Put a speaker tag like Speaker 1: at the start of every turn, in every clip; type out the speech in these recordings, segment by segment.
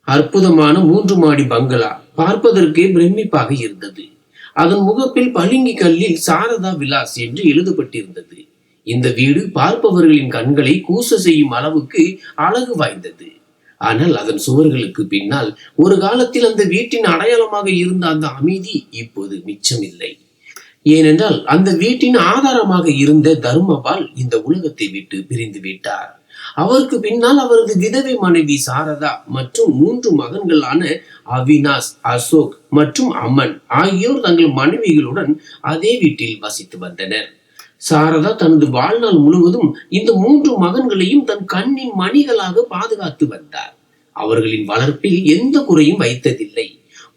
Speaker 1: அற்புதமான 3 மாடி பங்களா பார்ப்பதற்கே பிரமிப்பாக இருந்தது. அதன் முகப்பில் பளிங்கு கல்லில் சாரதா விலாஸ் என்று எழுதப்பட்டிருந்தது. இந்த வீடு பார்ப்பவர்களின் கண்களை கூச செய்யும் அளவுக்கு அழகு வாய்ந்தது. ஆனால் அதன் சுவர்களுக்கு பின்னால் ஒரு காலத்தில் அந்த வீட்டின் அடையாளமாக இருந்த அந்த அமைதி இப்போது மிச்சமில்லை. ஏனென்றால் அந்த வீட்டின் ஆதாரமாக இருந்த தர்மபால் இந்த உலகத்தை விட்டு பிரிந்து விட்டார். அவருக்கு பின்னால் அவரது விதவை மனைவி சாரதா மற்றும் 3 மகன்களான அவினாஷ், அசோக் மற்றும் அமன் ஆகியோர் தங்கள் மனைவிகளுடன் அதே வீட்டில் வசித்து வந்தனர். சாரதா தனது வாழ்நாள் முழுவதும் இந்த 3 மகன்களையும் தன் கண்ணின் மணிகளாக பாதுகாத்து வந்தார். அவர்களின் வளர்ப்பில் எந்த குறையும் வைத்ததில்லை,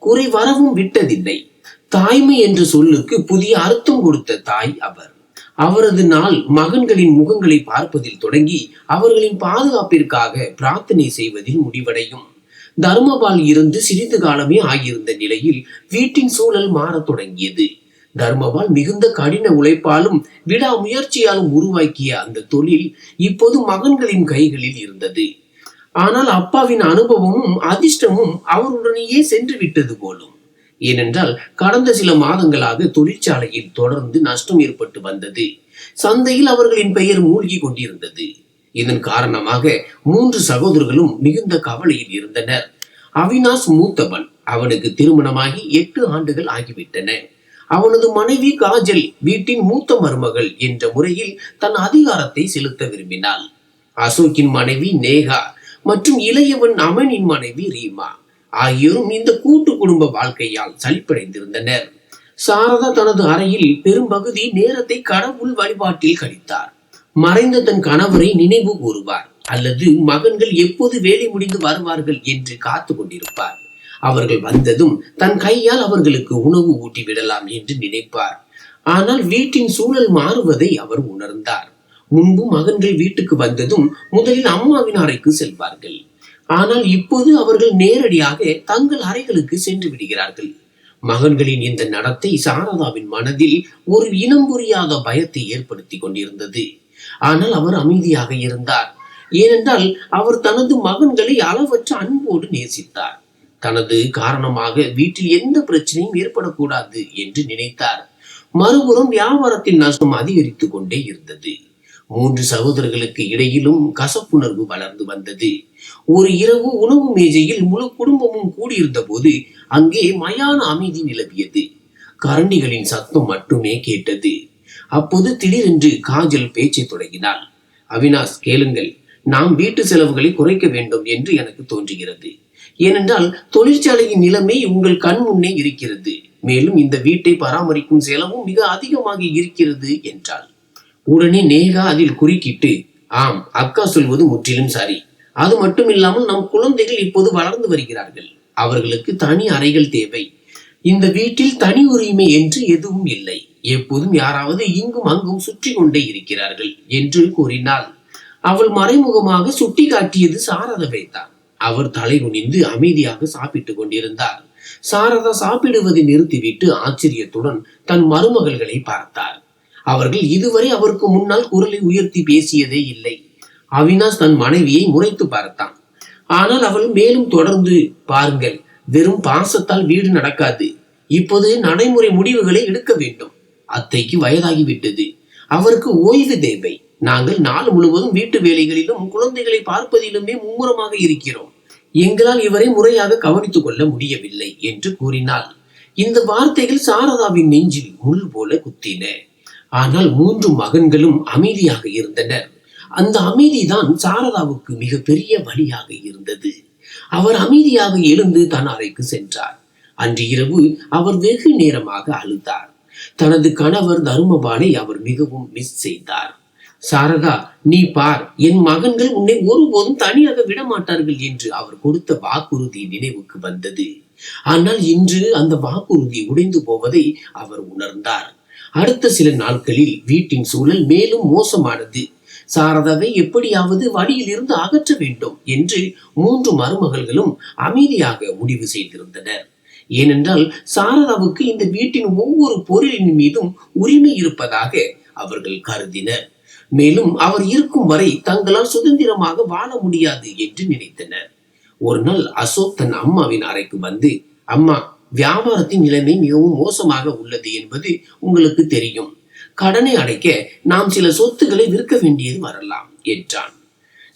Speaker 1: குறை வரவும் விட்டதில்லை. தாய்மை என்ற சொல்லுக்கு புதிய அர்த்தம் கொடுத்த தாய் அவர். அவரது நாள் மகன்களின் முகங்களை பார்ப்பதில் தொடங்கி அவர்களின் பாதுகாப்பிற்காக பிரார்த்தனை செய்வதில் முடிவடையும். தர்மபால் இருந்து சிறிது காலமே ஆகியிருந்த நிலையில் வீட்டின் சூழல் மாறத் தொடங்கியது. தர்மபால் மிகுந்த கடின உழைப்பாலும் விடாமுயற்சியாலும் உருவாக்கிய அந்த தொழில் இப்போது மகன்களின் கைகளில் இருந்தது. ஆனால் அப்பாவின் அனுபவமும் அதிர்ஷ்டமும் அவருடனேயே சென்று விட்டது போலும். ஏனென்றால் கடந்த சில மாதங்களாக தொழிற்சாலையில் தொடர்ந்து நஷ்டம் ஏற்பட்டு வந்தது. சந்தையில் அவர்களின் பெயர் மூழ்கி கொண்டிருந்தது. இதன் காரணமாக 3 சகோதரர்களும் மிகுந்த கவலையில் இருந்தனர். அவினாஷ் மூத்தவன். அவனுக்கு திருமணமாகி 8 ஆண்டுகள் ஆகிவிட்டன. அவனது மனைவி காஜல் வீட்டின் மூத்த மருமகள் என்ற முறையில் தன் அதிகாரத்தை செலுத்த விரும்பினாள். அசோக்கின் மனைவி நேகா மற்றும் இளையவன் அமனின் மனைவி ரீமா ஆகியோரும் இந்த கூட்டு குடும்ப வாழ்க்கையால் சலிப்படைந்திருந்தனர். சாரதா தனது அறையில் பெரும்பகுதி நேரத்தை கடவுள் வழிபாட்டில் கழித்தார். மறைந்த தன் கணவரை நினைவு கூறுவார் அல்லது மகன்கள் எப்போது வேலை முடிந்து வருவார்கள் என்று காத்து கொண்டிருப்பார். அவர்கள் வந்ததும் தன் கையால் அவர்களுக்கு உணவு ஊட்டி விடலாம் என்று நினைப்பார். ஆனால் வீட்டின் சூழல் மாறுவதை அவர் உணர்ந்தார். முன்பு மகன்கள் வீட்டுக்கு வந்ததும் முதலில் அம்மாவின் அறைக்கு செல்வார்கள். ஆனால் இப்போது அவர்கள் நேரடியாக தங்கள் அறைகளுக்கு சென்று விடுகிறார்கள். மகன்களின் இந்த நடத்தை சாரதாவின் மனதில் ஒரு இனம் புரியாத பயத்தை ஏற்படுத்தி கொண்டிருந்தது. ஆனால் அவர் அமைதியாக இருந்தார். ஏனென்றால் அவர் தனது மகன்களை அளவற்ற அன்போடு நேசித்தார். தனது காரணமாக வீட்டில் எந்த பிரச்சனையும் ஏற்படக்கூடாது என்று நினைத்தார். மறுபுறம் வியாபாரத்தின் நஷ்டம் அதிகரித்து கொண்டே இருந்தது. 3 சகோதரர்களுக்கு இடையிலும் கசப்புணர்வு வளர்ந்து வந்தது. ஒரு இரவு உணவு மேஜையில் முழு குடும்பமும் கூடியிருந்த போது அங்கே மயான அமைதி நிலவியது. கரண்டிகளின் சத்தம் மட்டுமே கேட்டது. அப்போது திடீரென்று காஜல் பேச்சை தொடங்கினாள். அவினாஷ், கேளுங்கள், நாம் வீட்டு செலவுகளை குறைக்க வேண்டும் என்று எனக்கு தோன்றுகிறது. ஏனென்றால் தொழிற்சாலையின் நிலைமை உங்கள் கண் முன்னே இருக்கிறது. மேலும் இந்த வீட்டை பராமரிக்கும் செலவும் மிக அதிகமாக இருக்கிறது என்றாள். உடனே நேகா அதில் குறுக்கிட்டு, ஆம், அக்கா சொல்வது முற்றிலும் சரி. அது மட்டும் இல்லாமல் நம் குழந்தைகள் இப்போது வளர்ந்து வருகிறார்கள். அவர்களுக்கு தனி அறைகள் தேவை. இந்த வீட்டில் தனி உரிமை என்று எதுவும் இல்லை. எப்போதும் யாராவது இங்கும் அங்கும் சுற்றி கொண்டே இருக்கிறார்கள் என்று கூறினாள். அவள் மறைமுகமாக சுட்டி காட்டியது சாரதாவை தான். அவர் தலை குனிந்து அமைதியாக சாப்பிட்டுக் கொண்டிருந்தார். சாரதா சாப்பிடுவதை நிறுத்திவிட்டு ஆச்சரியத்துடன் தன் மருமகள்களை பார்த்தார். அவர்கள் இதுவரை அவருக்கு முன்னால் குரலை உயர்த்தி பேசியதே இல்லை. அவினாஷ் தன் மனைவியை முறைத்து பார்த்தான். ஆனால் அவள் மேலும் தொடர்ந்து, பாருங்கள், வெறும் பாசத்தால் வீடு நடக்காது. இப்போது நடைமுறை முடிவுகளை எடுக்க வேண்டும். அத்தைக்கு வயதாகிவிட்டது. அவருக்கு ஓய்வு தேவை. நாங்கள் நாள் முழுவதும் வீட்டு வேலைகளிலும் குழந்தைகளை பார்ப்பதிலுமே மும்முரமாக இருக்கிறோம். எங்களால் இவரை முறையாக கவனித்துக் கொள்ள முடியவில்லை என்று கூறினாள். இந்த வார்த்தைகள் சாரதாவின் நெஞ்சில் முள் போல குத்தின. ஆனால் 3 மகன்களும் அமைதியாக இருந்தனர். அந்த அமைதிதான் சாரதாவுக்கு மிக பெரிய வலியாக இருந்தது. அவர் அமைதியாக எழுந்து தன் அறைக்கு சென்றார். அன்று இரவு அவர் வெகு நேரமாக அழுதார். தனது கணவர் தர்மபாலை அவர் மிகவும் மிஸ் செய்தார். சாரதா, நீ பார், என் மகன்கள் உன்னை ஒருபோதும் தனியாக விடமாட்டார்கள் என்று அவர் கொடுத்த வாக்குறுதி நினைவுக்கு வந்தது. ஆனால் இன்று அந்த வாக்குறுதி உடைந்து போவதை அவர் உணர்ந்தார். அடுத்த சில நாட்களில் வீட்டின் சூழல் மேலும் மோசமானது. சாரதாவை எப்படியாவது வழியில் இருந்து அகற்ற வேண்டும் என்று 3 மருமகள்களும் அமைதியாக முடிவு செய்திருந்தனர். ஏனென்றால் சாரதாவுக்கு இந்த வீட்டின் ஒவ்வொரு பொருளின் மீதும் உரிமை இருப்பதாக அவர்கள் கருதினர். மேலும் அவர் இருக்கும் வரை தங்களால் சுதந்திரமாக வாழ முடியாது என்று நினைத்தனர். ஒரு நாள் அசோக் தன் அம்மாவின் அறைக்கு வந்து, அம்மா, வியாபாரத்தின் நிலைமை மிகவும் மோசமாக உள்ளது என்பது உங்களுக்கு தெரியும். கடனை அடைக்க நாம் சில சொத்துக்களை விற்க வேண்டியது வரலாம் என்றான்.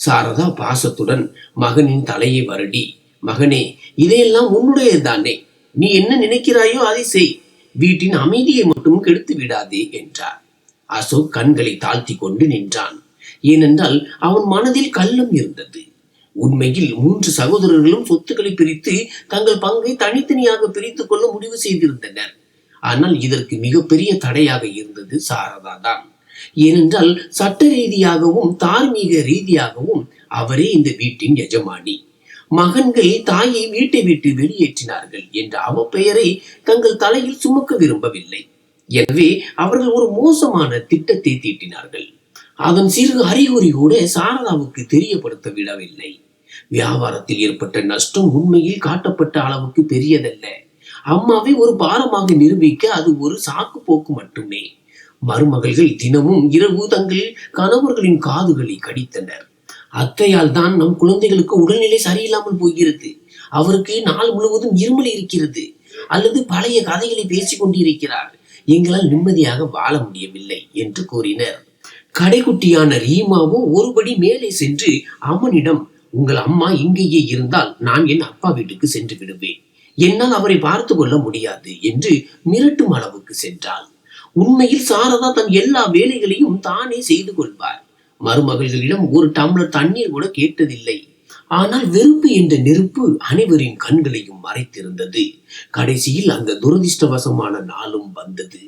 Speaker 1: சாரதா பாசத்துடன் மகனின் தலையை வருடி, மகனே, இதையெல்லாம் உன்னுடையதானே, நீ என்ன நினைக்கிறாயோ அதை செய், வீட்டின் அமைதியை மட்டும் கெடுத்து விடாதே என்றார். அசோக் கண்களை தாழ்த்தி கொண்டு நின்றான். ஏனென்றால் அவன் மனதில் கள்ளம் இருந்தது. உண்மையில் 3 சகோதரர்களும் சொத்துக்களை பிரித்து தங்கள் பங்கை தனித்தனியாக பிரித்துக் கொள்ள முடிவு செய்திருந்தனர். ஆனால் இதற்கு மிகப்பெரிய தடையாக இருந்தது சாரதா தான். ஏனென்றால் சட்ட ரீதியாகவும் தார்மீக ரீதியாகவும் அவரே இந்த வீட்டின் எஜமானி. மகன்கள் தாயை வீட்டை விட்டு வெளியேற்றினார்கள் என்ற அவப்பெயரை தங்கள் தலையில் சுமக்க விரும்பவில்லை. எனவே அவர்கள் ஒரு மோசமான திட்டத்தை தீட்டினார்கள். அதன் சிறு அறிகுறி கூட சாரதாவுக்கு தெரியப்படுத்த விடவில்லை. வியாபாரத்தில் ஏற்பட்ட நஷ்டம் உண்மையில் காட்டப்பட்ட அளவுக்கு பெரியதல்ல. அம்மாவை ஒரு பாரமாக நிரூபிக்க அது ஒரு சாக்கு போக்கு மட்டுமே. மருமகள்கள் தினமும் இரவு தங்கள் கணவர்களின் காதுகளை கடித்தனர். அத்தையால் தான் நம் குழந்தைகளுக்கு உடல்நிலை சரியில்லாமல் போகிறது, அவருக்கு நாள் முழுவதும் இருமல் இருக்கிறது, அல்லது பழைய கதைகளை பேசிக் கொண்டிருக்கிறார், எங்களால் நிம்மதியாக வாழ முடியவில்லை என்று கூறினர். கடைக்குட்டியான ரீமாவோ ஒருபடி மேலே சென்று அம்மனிடம், உங்கள் அம்மா இங்கேயே இருந்தால் நான் என் அப்பா வீட்டுக்கு சென்று விடுவேன், என்னால் அவரை பார்த்து கொள்ள முடியாது என்று மிரட்டும் அளவுக்கு சென்றாள். உண்மையில் சாரதா தன் எல்லா வேலைகளையும் தானே செய்து கொள்வார். மருமகளிடம் ஒரு டம்ளர் தண்ணீர் கூட கேட்டதில்லை. ஆனால் வெறுப்பு என்ற நெருப்பு அனைவரின் கண்களையும் மறைத்திருந்தது. கடைசியில் அந்த துரதிர்ஷ்டவசமான நாளும் வந்தது.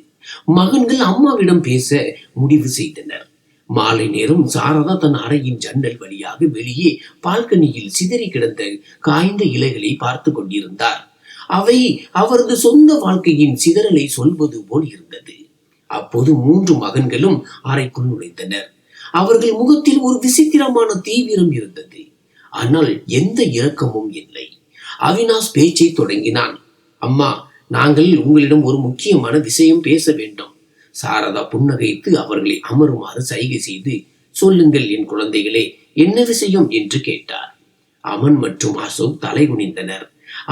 Speaker 1: மகன்கள் அம்மாவிடம் பேச முடிவு செய்தனர். மாலை நேரம் சாரதா தன் அறையின் ஜன்னல் வழியாக வெளியே பால்கனியில் சிதறி கிடந்த காய்ந்த இலைகளை பார்த்து கொண்டிருந்தார். அவை அவரது சொந்த வாழ்க்கையின் சிதறலை சொல்வது போல் இருந்தது. அப்போது 3 மகன்களும் அறைக்குள் நுழைந்தனர். அவர்கள் முகத்தில் ஒரு விசித்திரமான தீவிரம் இருந்தது. ஆனால் எந்த இரக்கமும் இல்லை. அவினாஷ் பேச்சை தொடங்கினான். அம்மா, நாங்கள் உங்களிடம் ஒரு முக்கியமான விஷயம் பேச வேண்டும். சாரதா புன்னகைத்து அவர்களை அமருமாறு சைகை செய்து, சொல்லுங்கள் என் குழந்தைகளே, என்ன விஷயம் என்று கேட்டார். அமன் மற்றும் அசோக் தலை குனிந்தனர்.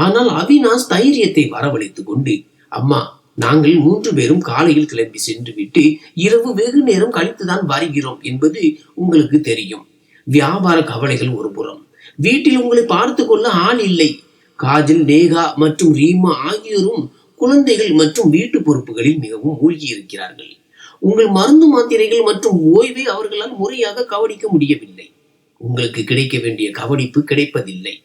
Speaker 1: ஆனால் அவினாஷ் தைரியத்தை வரவழைத்துக் கொண்டு, அம்மா, நாங்கள் 3 பேரும் காலையில் கிளம்பி சென்று விட்டு இரவு வெகு நேரம் கழித்துதான் வருகிறோம் என்பது உங்களுக்கு தெரியும். வியாபார கவலைகள் ஒரு புறம், வீட்டில் உங்களை பார்த்து கொள்ள ஆள் இல்லை. காஜல், நேகா மற்றும் ரீமா ஆகியோரும் குழந்தைகள் மற்றும் வீட்டு பொறுப்புகளில் மிகவும் மூழ்கி இருக்கிறார்கள். உங்கள் மருந்து மாத்திரைகள் மற்றும் ஓய்வை அவர்களால் முறையாக கவனிக்க முடியவில்லை. உங்களுக்கு கிடைக்க வேண்டிய கவனிப்பு கிடைப்பதில்லை.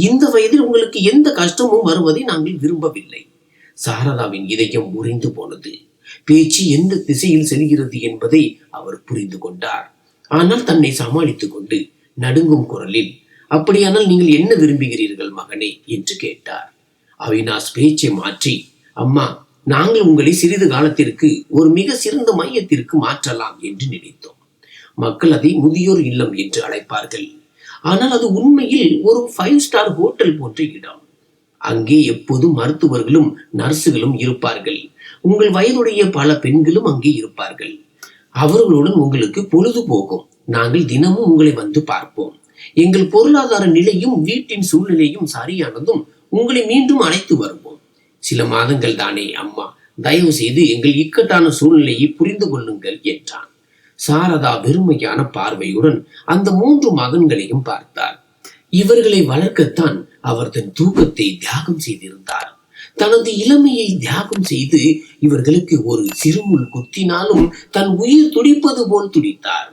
Speaker 1: இந்த வயதில் உங்களுக்கு எந்த கஷ்டமும் வருவதை நாங்கள் விரும்பவில்லை. சாரதாவின் இதயம் உறைந்து போனது. பேச்சு எந்த திசையில் செல்கிறது என்பதை அவர் புரிந்து கொண்டார். ஆனால் தன்னை சமாளித்துக் கொண்டு நடுங்கும் குரலில், அப்படியானால் நீங்கள் என்ன விரும்புகிறீர்கள் மகனே என்று கேட்டார். அவினாஷ் பேச்சை மாற்றி, அம்மா, நாங்கள் உங்களை சிறிது காலத்திற்கு ஒரு மிக சிறந்த மையத்திற்கு மாற்றலாம் என்று நினைத்தோம். மக்கள் அதை முதியோர் இல்லம் என்று அழைப்பார்கள். ஆனால் அது உண்மையில் ஒரு 5 ஸ்டார் ஹோட்டல் போன்ற இடம். அங்கே எப்போதும் மருத்துவர்களும் நர்சுகளும் இருப்பார்கள். உங்கள் வயதுடைய பல பெண்களும் அங்கே இருப்பார்கள். அவர்களுடன் உங்களுக்கு பொழுது போகும். நாங்கள் தினமும் உங்களை வந்து பார்ப்போம். எங்கள் பொருளாதார நிலையும் வீட்டின் சூழ்நிலையும் சரியானதும் உங்களை மீண்டும் அழைத்து வருவோம். சில மாதங்கள் தானே அம்மா, தயவு செய்து எங்கள் இக்கட்டான சூழ்நிலையை புரிந்து கொள்ளுங்கள் என்றான். சாரதா வெறுமையான பார்வையுடன் அந்த 3 மகன்களையும் பார்த்தார். இவர்களை வளர்க்கத்தான் அவர் தன் தூக்கத்தை தியாகம் செய்திருந்தார். தனது இளமையை தியாகம் செய்து இவர்களுக்கு ஒரு சிறுமுள் குத்தினாலும் தன் உயிர் துடிப்பது போல் துடித்தார்.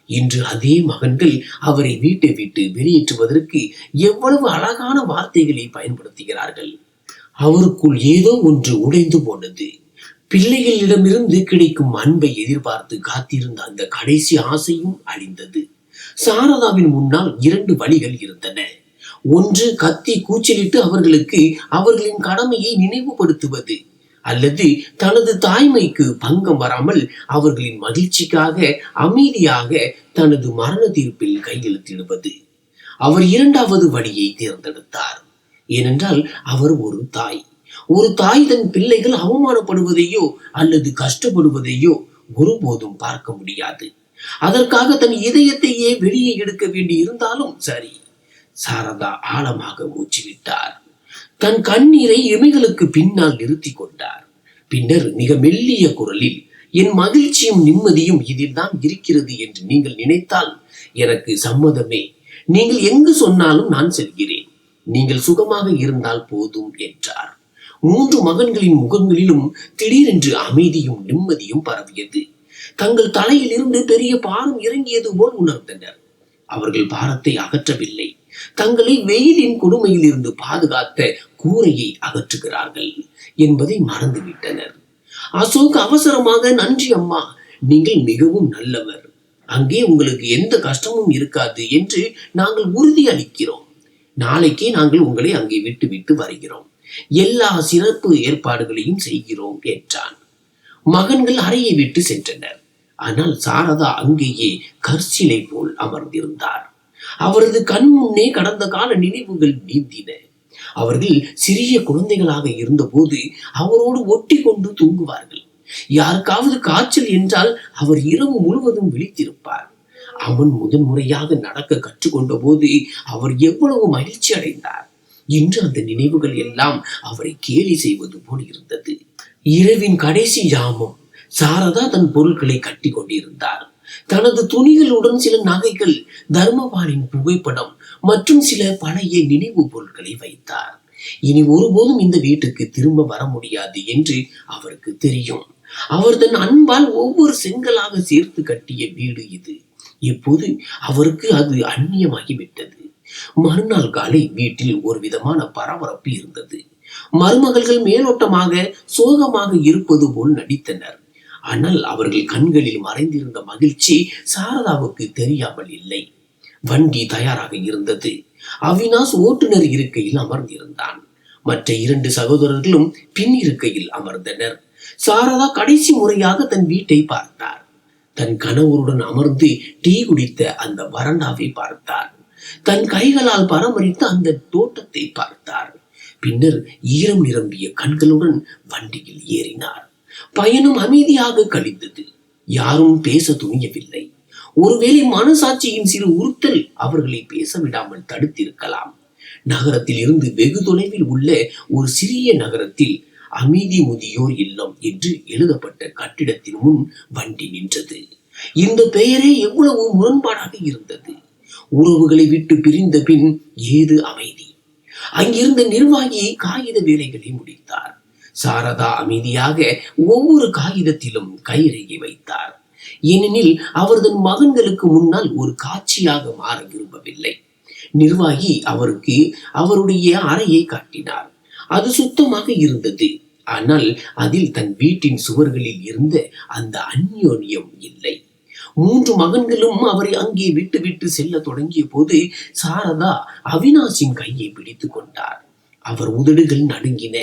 Speaker 1: இன்று அதே மகன்கள் அவரை வீட்டை விட்டு வெளியேற்றுவதற்கு எவ்வளவு அழகான வார்த்தைகளை பயன்படுத்துகிறார்கள். அவருக்குள் ஏதோ ஒன்று உடைந்து போனது. பிள்ளைகளிடமிருந்து கிடைக்கும் அன்பை எதிர்பார்த்து காத்திருந்த அந்த கடைசி ஆசையும் அழிந்தது. சாரதாவின் முன்னால் 2 வழிகள் இருந்தன. ஒன்று, கத்தி கூச்சலிட்டு அவர்களுக்கு அவர்களின் கடமையை நினைவுபடுத்துவது, அல்லது தனது தாய்மைக்கு பங்கம் வராமல் அவர்களின் மகிழ்ச்சிக்காக அமைதியாக தனது மரண தீர்ப்பில் கையெழுத்திடுவது. அவர் 2வது வழியை தேர்ந்தெடுத்தார். ஏனென்றால் அவர் ஒரு தாய். ஒரு தாய் தன் பிள்ளைகள் அவமானப்படுவதையோ அல்லது கஷ்டப்படுவதையோ ஒருபோதும் பார்க்க முடியாது. அதற்காக தன் இதயத்தையே வெளியே எடுக்க வேண்டி இருந்தாலும் சரி. சாரதா ஆழமாக மூச்சு விட்டார். தன் கண்ணீரை இமைகளுக்கு பின்னால் நிறுத்தி கொண்டார். பின்னர் மிக மெல்லிய குரலில், என் மகிழ்ச்சியும் நிம்மதியும் இதில் தான் இருக்கிறது என்று நீங்கள் நினைத்தால் எனக்கு சம்மதமே. நீங்கள் எங்கு சொன்னாலும் நான் செல்கிறேன். நீங்கள் சுகமாக இருந்தால் போதும் என்றார். 3 மகன்களின் முகங்களிலும் திடீரென்று அமைதியும் நிம்மதியும் பரவியது. தங்கள் தலையில் இருந்து பெரிய பாரம் இறங்கியது போல் உணர்ந்தனர். அவர்கள் பாரத்தை அகற்றவில்லை, தங்களை வெயிலின் கொடுமையில் இருந்து பாதுகாத்த கூரையை அகற்றுகிறார்கள் என்பதை மறந்துவிட்டனர். அசோக் அவசரமாக, நன்றி அம்மா, நீங்கள் மிகவும் நல்லவர். அங்கே உங்களுக்கு எந்த கஷ்டமும் இருக்காது என்று நாங்கள் உறுதி அளிக்கிறோம். நாளைக்கே நாங்கள் உங்களை அங்கே விட்டு வருகிறோம். எல்லா சிறப்பு ஏற்பாடுகளையும் செய்கிறோம் என்றான். மகன்கள் அறையை விட்டு சென்றனர். ஆனால் சாரதா அங்கேயே கற்சிலை போல் அமர்ந்திருந்தார். அவரது கண் முன்னே கடந்த கால நினைவுகள் நீந்தின. அவர்கள் சிறிய குழந்தைகளாக இருந்தபோது அவரோடு ஒட்டி கொண்டு தூங்குவார்கள். யாருக்காவது காய்ச்சல் என்றால் அவர் இரவு முழுவதும் விழித்திருப்பார். அவன் முதன்முறையாக நடக்க கற்றுக்கொண்ட போது அவர் எவ்வளவு மகிழ்ச்சி அடைந்தார். இன்று அந்த நினைவுகள் எல்லாம் அவரை கேலி செய்வது போல் இருந்தது. இரவின் கடைசி யாமம். சாரதா தன் பொருட்களை கட்டி கொண்டிருந்தார். தனது துணிகளுடன் சில நகைகள், தர்மபாலின் புகைப்படம் மற்றும் சில பழைய நினைவு பொருட்களை வைத்தார். இனி ஒருபோதும் இந்த வீட்டுக்கு திரும்ப வர முடியாது என்று அவருக்கு தெரியும். அவர் தன் அன்பால் ஒவ்வொரு செங்கலாக சேர்த்து கட்டிய வீடு இது. இப்போது அவருக்கு அது அந்நியமாகிவிட்டது. மறுநாள் காலை வீட்டில் ஒரு விதமான பரபரப்பு இருந்தது. மருமகள்கள் மேலோட்டமாக சோகமாக இருப்பது போல் நடித்தனர். ஆனால் அவர்கள் கண்களில் மறைந்திருந்த மகிழ்ச்சி சாரதாவுக்கு தெரியாமல் இல்லை. வண்டி தயாராக இருந்தது. அவினாஷ் ஓட்டுநர் இருக்கையில் அமர்ந்திருந்தான். மற்ற 2 சகோதரர்களும் பின் இருக்கையில் அமர்ந்தனர். சாரதா கடைசி முறையாக தன் வீட்டை பார்த்தார். தன் கணவருடன் அமர்ந்து டீ குடித்த அந்த வறண்டாவை பார்த்தார். தன் கைகளால் பராமரித்த அந்த தோட்டத்தை பார்த்தார். பின்னர் ஈரம் நிரம்பிய கண்களுடன் வண்டியில் ஏறினார். பயணம் அமைதியாக கழிந்தது. யாரும் பேச துணியவில்லை. ஒருவேளை மனசாட்சியின் சிறு உறுத்தல் அவர்களை பேச விடாமல் தடுத்திருக்கலாம். நகரத்தில் இருந்து வெகு தொலைவில் உள்ள ஒரு சிறிய நகரத்தில் அமைதி முதியோர் இல்லம் என்று எழுதப்பட்ட கட்டிடத்தின் முன் வண்டி நின்றது. இந்த பெயரே எவ்வளவு முரண்பாடாக இருந்தது. உறவுகளை விட்டு பிரிந்த பின் ஏது அமைதி? அங்கிருந்த நிர்வாகி காகித வேலைகளை முடித்தார். சாரதா அமைதியாக ஒவ்வொரு காகிதத்திலும் கைரேகை வைத்தார். ஏனெனில் அவர் தன் மகன்களுக்கு முன்னால் ஒரு காட்சியாக மாற விரும்பவில்லை. நிர்வாகி அவருக்கு அவருடைய அறையை காட்டினார். அது சுத்தமாக இருந்தது. ஆனால் அதில் தன் வீட்டின் சுவர்களில் இருந்த அந்த அந்யோன்யம் இல்லை. 3 மகன்களும் அவரை அங்கே விட்டு செல்ல தொடங்கிய போது சாரதா அவினாஷின் கையை பிடித்துக் கொண்டார். அவர் உதடுகள் நடுங்கின.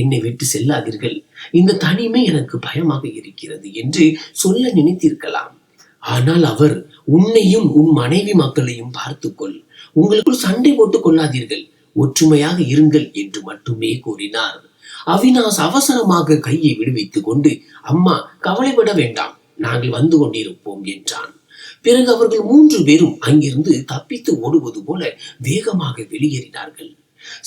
Speaker 1: என்னை விட்டு செல்லாதீர்கள், இந்த தனிமை எனக்கு பயமாக இருக்கிறது என்று சொல்ல நினைத்திருக்கலாம். ஆனால் அவர், உன்னையும் உன் மனைவி மக்களையும் பார்த்துக்கொள், உங்களுக்குள் சண்டை போட்டுக் கொள்ளாதீர்கள், ஒற்றுமையாக இருங்கள் என்று மட்டுமே கூறினார். அவினாஷ் அவசரமாக கையை விடுவித்துக் கொண்டு, அம்மா கவலைப்பட வேண்டாம், நாங்கள் வந்து கொண்டிருப்போம் என்றான். பிறகு அவர்கள் 3 பேரும் அங்கிருந்து தப்பித்து ஓடுவது போல வேகமாக வெளியேறினார்கள்.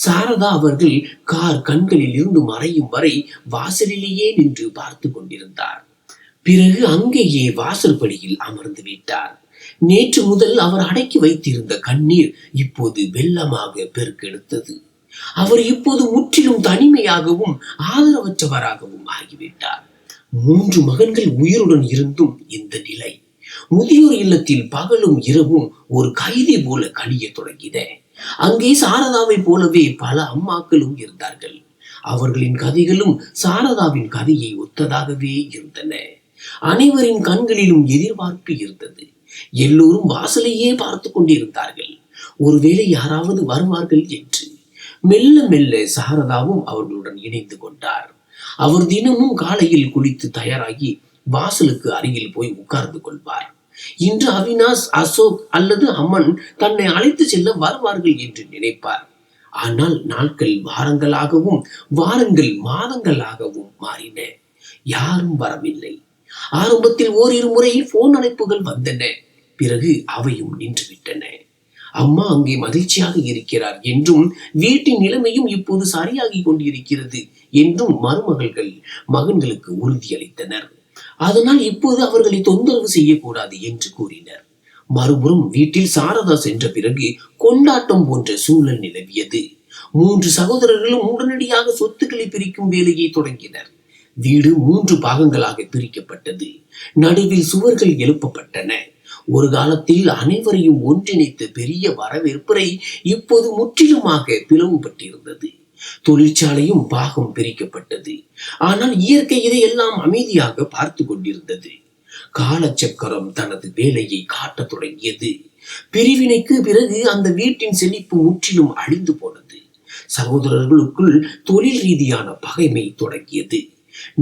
Speaker 1: சாரதா அவர்கள் கார் கண்களில் இருந்து மறையும் வரை வாசலிலேயே நின்று பார்த்து கொண்டிருந்தார். பிறகு அங்கேயே வாசற்படியில் அமர்ந்து விட்டார். நேற்று முதல் அவர் அடக்கி வைத்திருந்த கண்ணீர் இப்போது வெள்ளமாக பெருக்கெடுத்தது. அவர் இப்போது முற்றிலும் தனிமையாகவும் ஆதரவற்றவராகவும் ஆகிவிட்டார். 3 மகன்கள் உயிருடன் இருந்தும் இந்த நிலை. முதியோர் இல்லத்தில் பகலும் இரவும் ஒரு கைதி போல கழிய தொடங்கின. அங்கே சாரதாவை போலவே பல அம்மாக்களும் இருந்தார்கள். அவர்களின் கதைகளும் சாரதாவின் கதையை ஒத்ததாகவே இருந்தன. அனைவரின் கண்களிலும் எதிர்பார்ப்பு இருந்தது. எல்லோரும் வாசலையே பார்த்து கொண்டிருந்தார்கள், ஒருவேளை யாராவது வருவார்கள் என்று. மெல்ல மெல்ல சாரதாவும் அவர்களுடன் இணைந்து கொண்டார். அவர் தினமும் காலையில் குளித்து தயாராகி வாசலுக்கு அருகில் போய் உட்கார்ந்து கொள்வார். இன்று அவினாஷ், அசோக் அல்லது அம்மன் தன்னை அழைத்து செல்ல வருவார்கள் என்று நினைப்பார். ஆனால் நாட்கள் வாரங்களாகவும் வாரங்கள் மாதங்களாகவும் மாறின. யாரும் வரவில்லை. ஆரம்பத்தில் ஓரிரு முறை போன் அழைப்புகள் வந்தன. பிறகு அவையும் நின்றுவிட்டன. அம்மா அங்கே மகிழ்ச்சியாக இருக்கிறார் என்றும் வீட்டின் நிலைமையும் இப்போது சரியாகி கொண்டிருக்கிறது என்றும் மருமகள்கள் மகன்களுக்கு உறுதியளித்தனர். அதனால் இப்போது அவர்களை தொந்தரவு செய்யக்கூடாது என்று கூறினர். மறுபுறம் வீட்டில் சாரதா சென்ற பிறகு கொண்டாட்டம் போன்ற சூழல் நிலவியது. 3 சகோதரர்களும் உடனடியாக சொத்துக்களை பிரிக்கும் வேலையை தொடங்கினர். வீடு 3 பாகங்களாக பிரிக்கப்பட்டது. நடுவில் சுவர்கள் எழுப்பப்பட்டன. ஒரு காலத்தில் அனைவரையும் ஒன்றிணைத்த பெரிய வரவேற்பறை இப்போது முற்றிலுமாக பிளவுபட்டிருந்தது. தொழிற்சாலையும் பாகம் பிரிக்கப்பட்டது. ஆனால் இயற்கை இதையெல்லாம் அமைதியாக பார்த்து கொண்டிருந்தது. காலச்சக்கரம் தனது வேலையை காட்டத் தொடங்கியது. பிரிவினைக்கு பிறகு அந்த வீட்டின் செழிப்பு முற்றிலும் அழிந்து போனது. சகோதரர்களுக்குள் தொழில் ரீதியான பகைமை தொடங்கியது.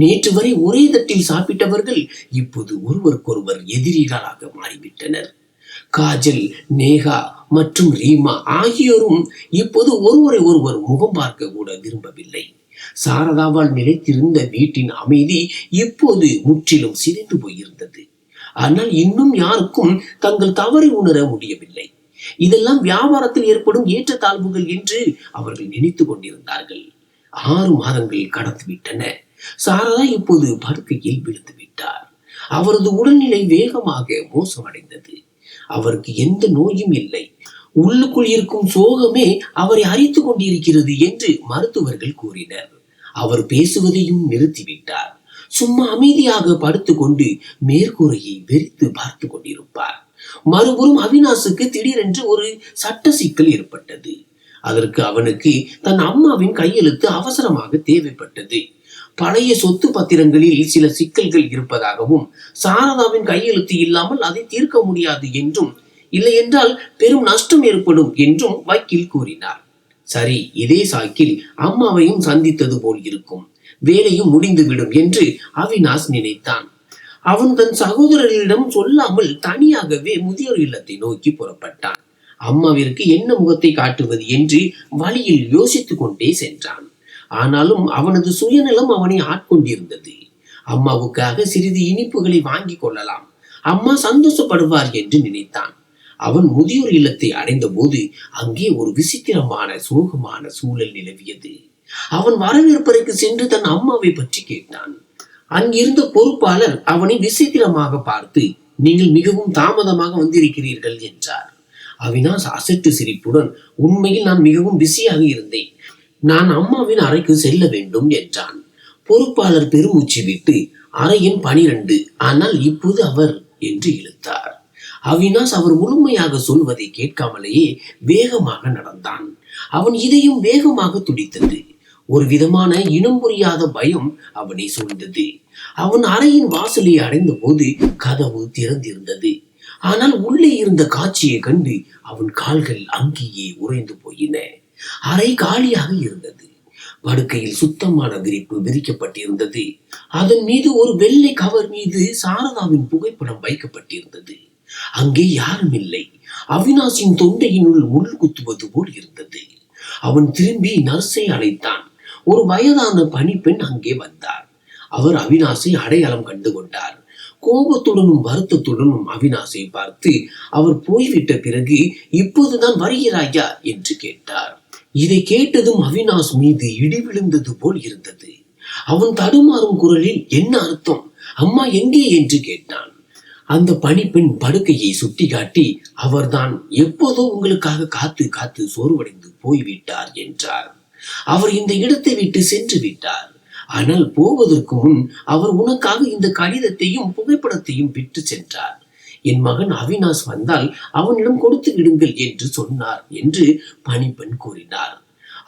Speaker 1: நேற்று வரை ஒரே தட்டில் சாப்பிட்டவர்கள் இப்போது ஒருவருக்கொருவர் எதிரிகளாக மாறிவிட்டனர். காஜல், நேகா மற்றும் ரீமா ஆகியோரும் இப்போது ஒருவரை ஒருவர் முகம் பார்க்க கூட விரும்பவில்லை. சாரதாவால் நிலைத்திருந்த வீட்டின் அமைதி இப்போது முற்றிலும் சிதைந்து போயிருந்தது. ஆனால் இன்னும் யாருக்கும் தங்கள் தவறை உணர முடியவில்லை. இதெல்லாம் வியாபாரத்தில் ஏற்படும் ஏற்றத்தாழ்வுகள் என்று அவர்கள் நினைத்துக் கொண்டிருந்தார்கள். 6 மாதங்கள் கடந்துவிட்டன. சாரதா இப்போது படுக்கையில் விழுந்து விட்டார். அவரது உடல்நிலை வேகமாக மோசமடைந்தது. அவருக்கு எந்த நோயும் இல்லை. உள்ளுக்குள் இருக்கும் சோகமே அவரை அரித்துக் கொண்டிருக்கிறது என்று மருத்துவர்கள் கூறினர். அவர் பேசுவதையும் நிறுத்திவிட்டார். சும்மா அமைதியாக படுத்துக்கொண்டு மேற்கூரையை வெறித்து பார்த்து கொண்டிருப்பார். மறுபுறம் அவினாசுக்கு திடீரென்று ஒரு சட்ட சிக்கல் ஏற்பட்டது. அதற்கு அவனுக்கு தன் அம்மாவின் கையெழுத்து அவசரமாக தேவைப்பட்டது. பழைய சொத்து பத்திரங்களில் சில சிக்கல்கள் இருப்பதாகவும் சாரதாவின் கையெழுத்து இல்லாமல் அதை தீர்க்க முடியாது என்றும், இல்லை என்றால் பெரும் நஷ்டம் ஏற்படும் என்றும் வக்கீல் கூறினார். சரி, இதே சாக்கில் அம்மாவையும் சந்தித்தது போல் இருக்கும், வேலையும் முடிந்துவிடும் என்று அவினாஷ் நினைத்தான். அவன் தன் சகோதரர்களிடம் சொல்லாமல் தனியாகவே முதியோர் இல்லத்தை நோக்கி புறப்பட்டான். அம்மாவிற்கு என்ன முகத்தை காட்டுவது என்று வழியில் யோசித்துக் கொண்டே சென்றான். ஆனாலும் அவனது சுயநலம் அவனை ஆட்கொண்டிருந்தது. அம்மாவுக்காக சிறிது இனிப்புகளை வாங்கி கொள்ளலாம், அம்மா சந்தோஷப்படுவார் என்று நினைத்தான். அவன் முதியோர் இல்லத்தை அடைந்த போது அங்கே ஒரு விசித்திரமான சோகமான சூழல் நிலவியது. அவன் வரவேற்பறைக்கு சென்று தன் அம்மாவை பற்றி கேட்டான். அங்கிருந்த பொறுப்பாளர் அவனை விசித்திரமாக பார்த்து, நீங்கள் மிகவும் தாமதமாக வந்திருக்கிறீர்கள் என்றார். அவினாஷ் அசட்டு சிரிப்புடன், உண்மையில் நான் மிகவும் பிஸியாக இருந்தேன், நான் அம்மாவின் அறைக்கு செல்ல வேண்டும் என்றான். பொறுப்பாளர் பெருமூச்சு விட்டு, அறையின் 12, ஆனால் இப்போது அவர் என்று இழுத்தார். அவினாஷ் அவர் முழுமையாக சொல்வதை கேட்காமலேயே வேகமாக நடந்தான். அவன் இதயம் வேகமாக துடித்தது. ஒரு விதமான இனம் புரியாத பயம் அவனை சூழ்ந்தது. அவன் அறையின் வாசலை அடைந்த போது கதவு திறந்திருந்தது. ஆனால் உள்ளே இருந்த காட்சியை கண்டு அவன் கால்கள் அங்கேயே உறைந்து போயின. அறை காலியாக இருந்தது. படுக்கையில் சுத்தமான விரிப்பு விரிக்கப்பட்டிருந்தது. அதன் மீது ஒரு வெள்ளை கவர் மீது சாரதாவின் புகைப்படம் வைக்கப்பட்டிருந்தது. அங்கே யாரும் இல்லை. அவினாஷின் தொண்டையினுள் முள் குத்துவது போல் இருந்தது. அவன் திரும்பி நர்ஸை அழைத்தான். ஒரு வயதான பணிப்பெண் அங்கே வந்தார். அவர் அவினாஷை அடையாளம் கண்டு கொண்டார். கோபத்துடனும் வருத்தத்துடனும் அவினாஷை பார்த்து, அவர் போய்விட்ட பிறகு இப்போதுதான் வருகிறாயா என்று கேட்டார். இதை கேட்டதும் அவினாஷ் மீது இடி விழுந்தது போல் இருந்தது. அவன் தடுமாறும் குரலில், என்ன அர்த்தம், அம்மா எங்கே என்று கேட்டான். அந்த பணிப்பெண் படுக்கையை சுட்டிக்காட்டி, அவர்தான் எப்போதோ உங்களுக்காக காத்து காத்து சோர்வடைந்து போய்விட்டார் என்றார். அவர் இந்த இடத்தை விட்டு சென்று விட்டார். ஆனால் போவதற்கு முன் அவர் உனக்காக இந்த கடிதத்தையும் புகைப்படத்தையும் விட்டு சென்றார். என் மகன் அவினாஷ் வந்தால் அவனிடம் கொடுத்து விடுங்கள் என்று சொன்னார் என்று பணிப்பெண் கூறினார்.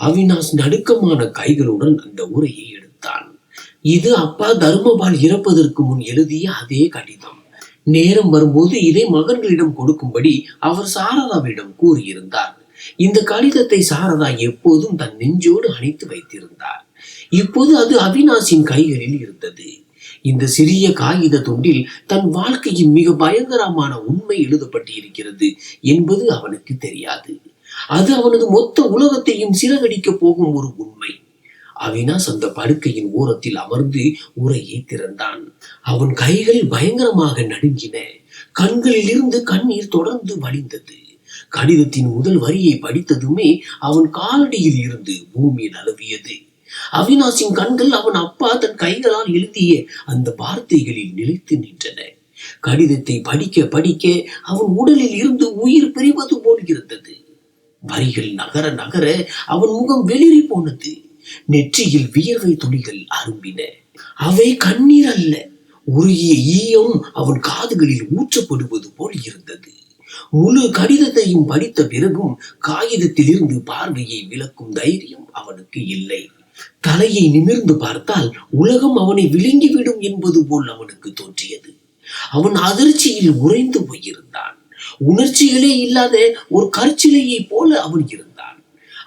Speaker 1: அவினாஷ் நடுக்கமான கைகளுடன் அந்த உரையை எடுத்தான். இது அப்பா தர்மபால் இறப்பதற்கு முன் எழுதிய அதே கடிதம். நேரம் வரும்போது இதை மகன்களிடம் கொடுக்கும்படி அவர் சாரதாவிடம் கூறியிருந்தார். இந்த கடிதத்தை சாரதா எப்போதும் தன் நெஞ்சோடு அணைத்து வைத்திருந்தார். இப்போது அது அவினாஷின் கைகளில் இருந்தது. இந்த சிறிய காகித துண்டில் தன் வாழ்க்கையின் மிக பயங்கரமான உண்மை எழுதப்பட்டு இருக்கிறது என்பது அவனுக்கு தெரியாது. அது அவனது மொத்த உலகத்தையும் சிறகடிக்க போகும் ஒரு உண்மை. அவினாஷ் அந்த படுக்கையின் ஓரத்தில் அமர்ந்து உரையை திறந்தான். அவன் கைகள் பயங்கரமாக நடுங்கின. கண்களில் இருந்து கண்ணீர் தொடர்ந்து வழிந்தது. கடிதத்தின் முதல் வரியை படித்ததுமே அவன் காலடியில் இருந்து பூமி நழுவியது. அவினாஷின் கண்கள் அவன் அப்பா தன் கைகளால் எழுதிய அந்த வார்த்தைகளில் நிலைத்து நின்றன. கடிதத்தை படிக்க படிக்க அவன் உடலில் இருந்து உயிர் பிரிவது போல் இருந்தது. வரிகள் நகர நகர அவன் முகம் வெளிரி போனது. நெற்றியில் வியர்வை துளிகள் அரும்பின. அவை கண்ணீர் அல்ல, உருகிய ஈயம் அவன் காதுகளில் ஊற்றப்படுவது போல் இருந்தது. முழு கடிதத்தையும் படித்த பிறகும் காகிதத்தில் இருந்து பார்வையை விலக்கும் தைரியம் அவனுக்கு இல்லை. தலையை நிமிர்ந்து பார்த்தால் உலகம் அவனை விழுங்கிவிடும் என்பது போல் அவனுக்கு தோன்றியது. அவன் அதிர்ச்சியில் உறைந்து போயிருந்தான். உணர்ச்சிகளே இல்லாத ஒரு கற்சிலையை போல அவன் இருந்தான்.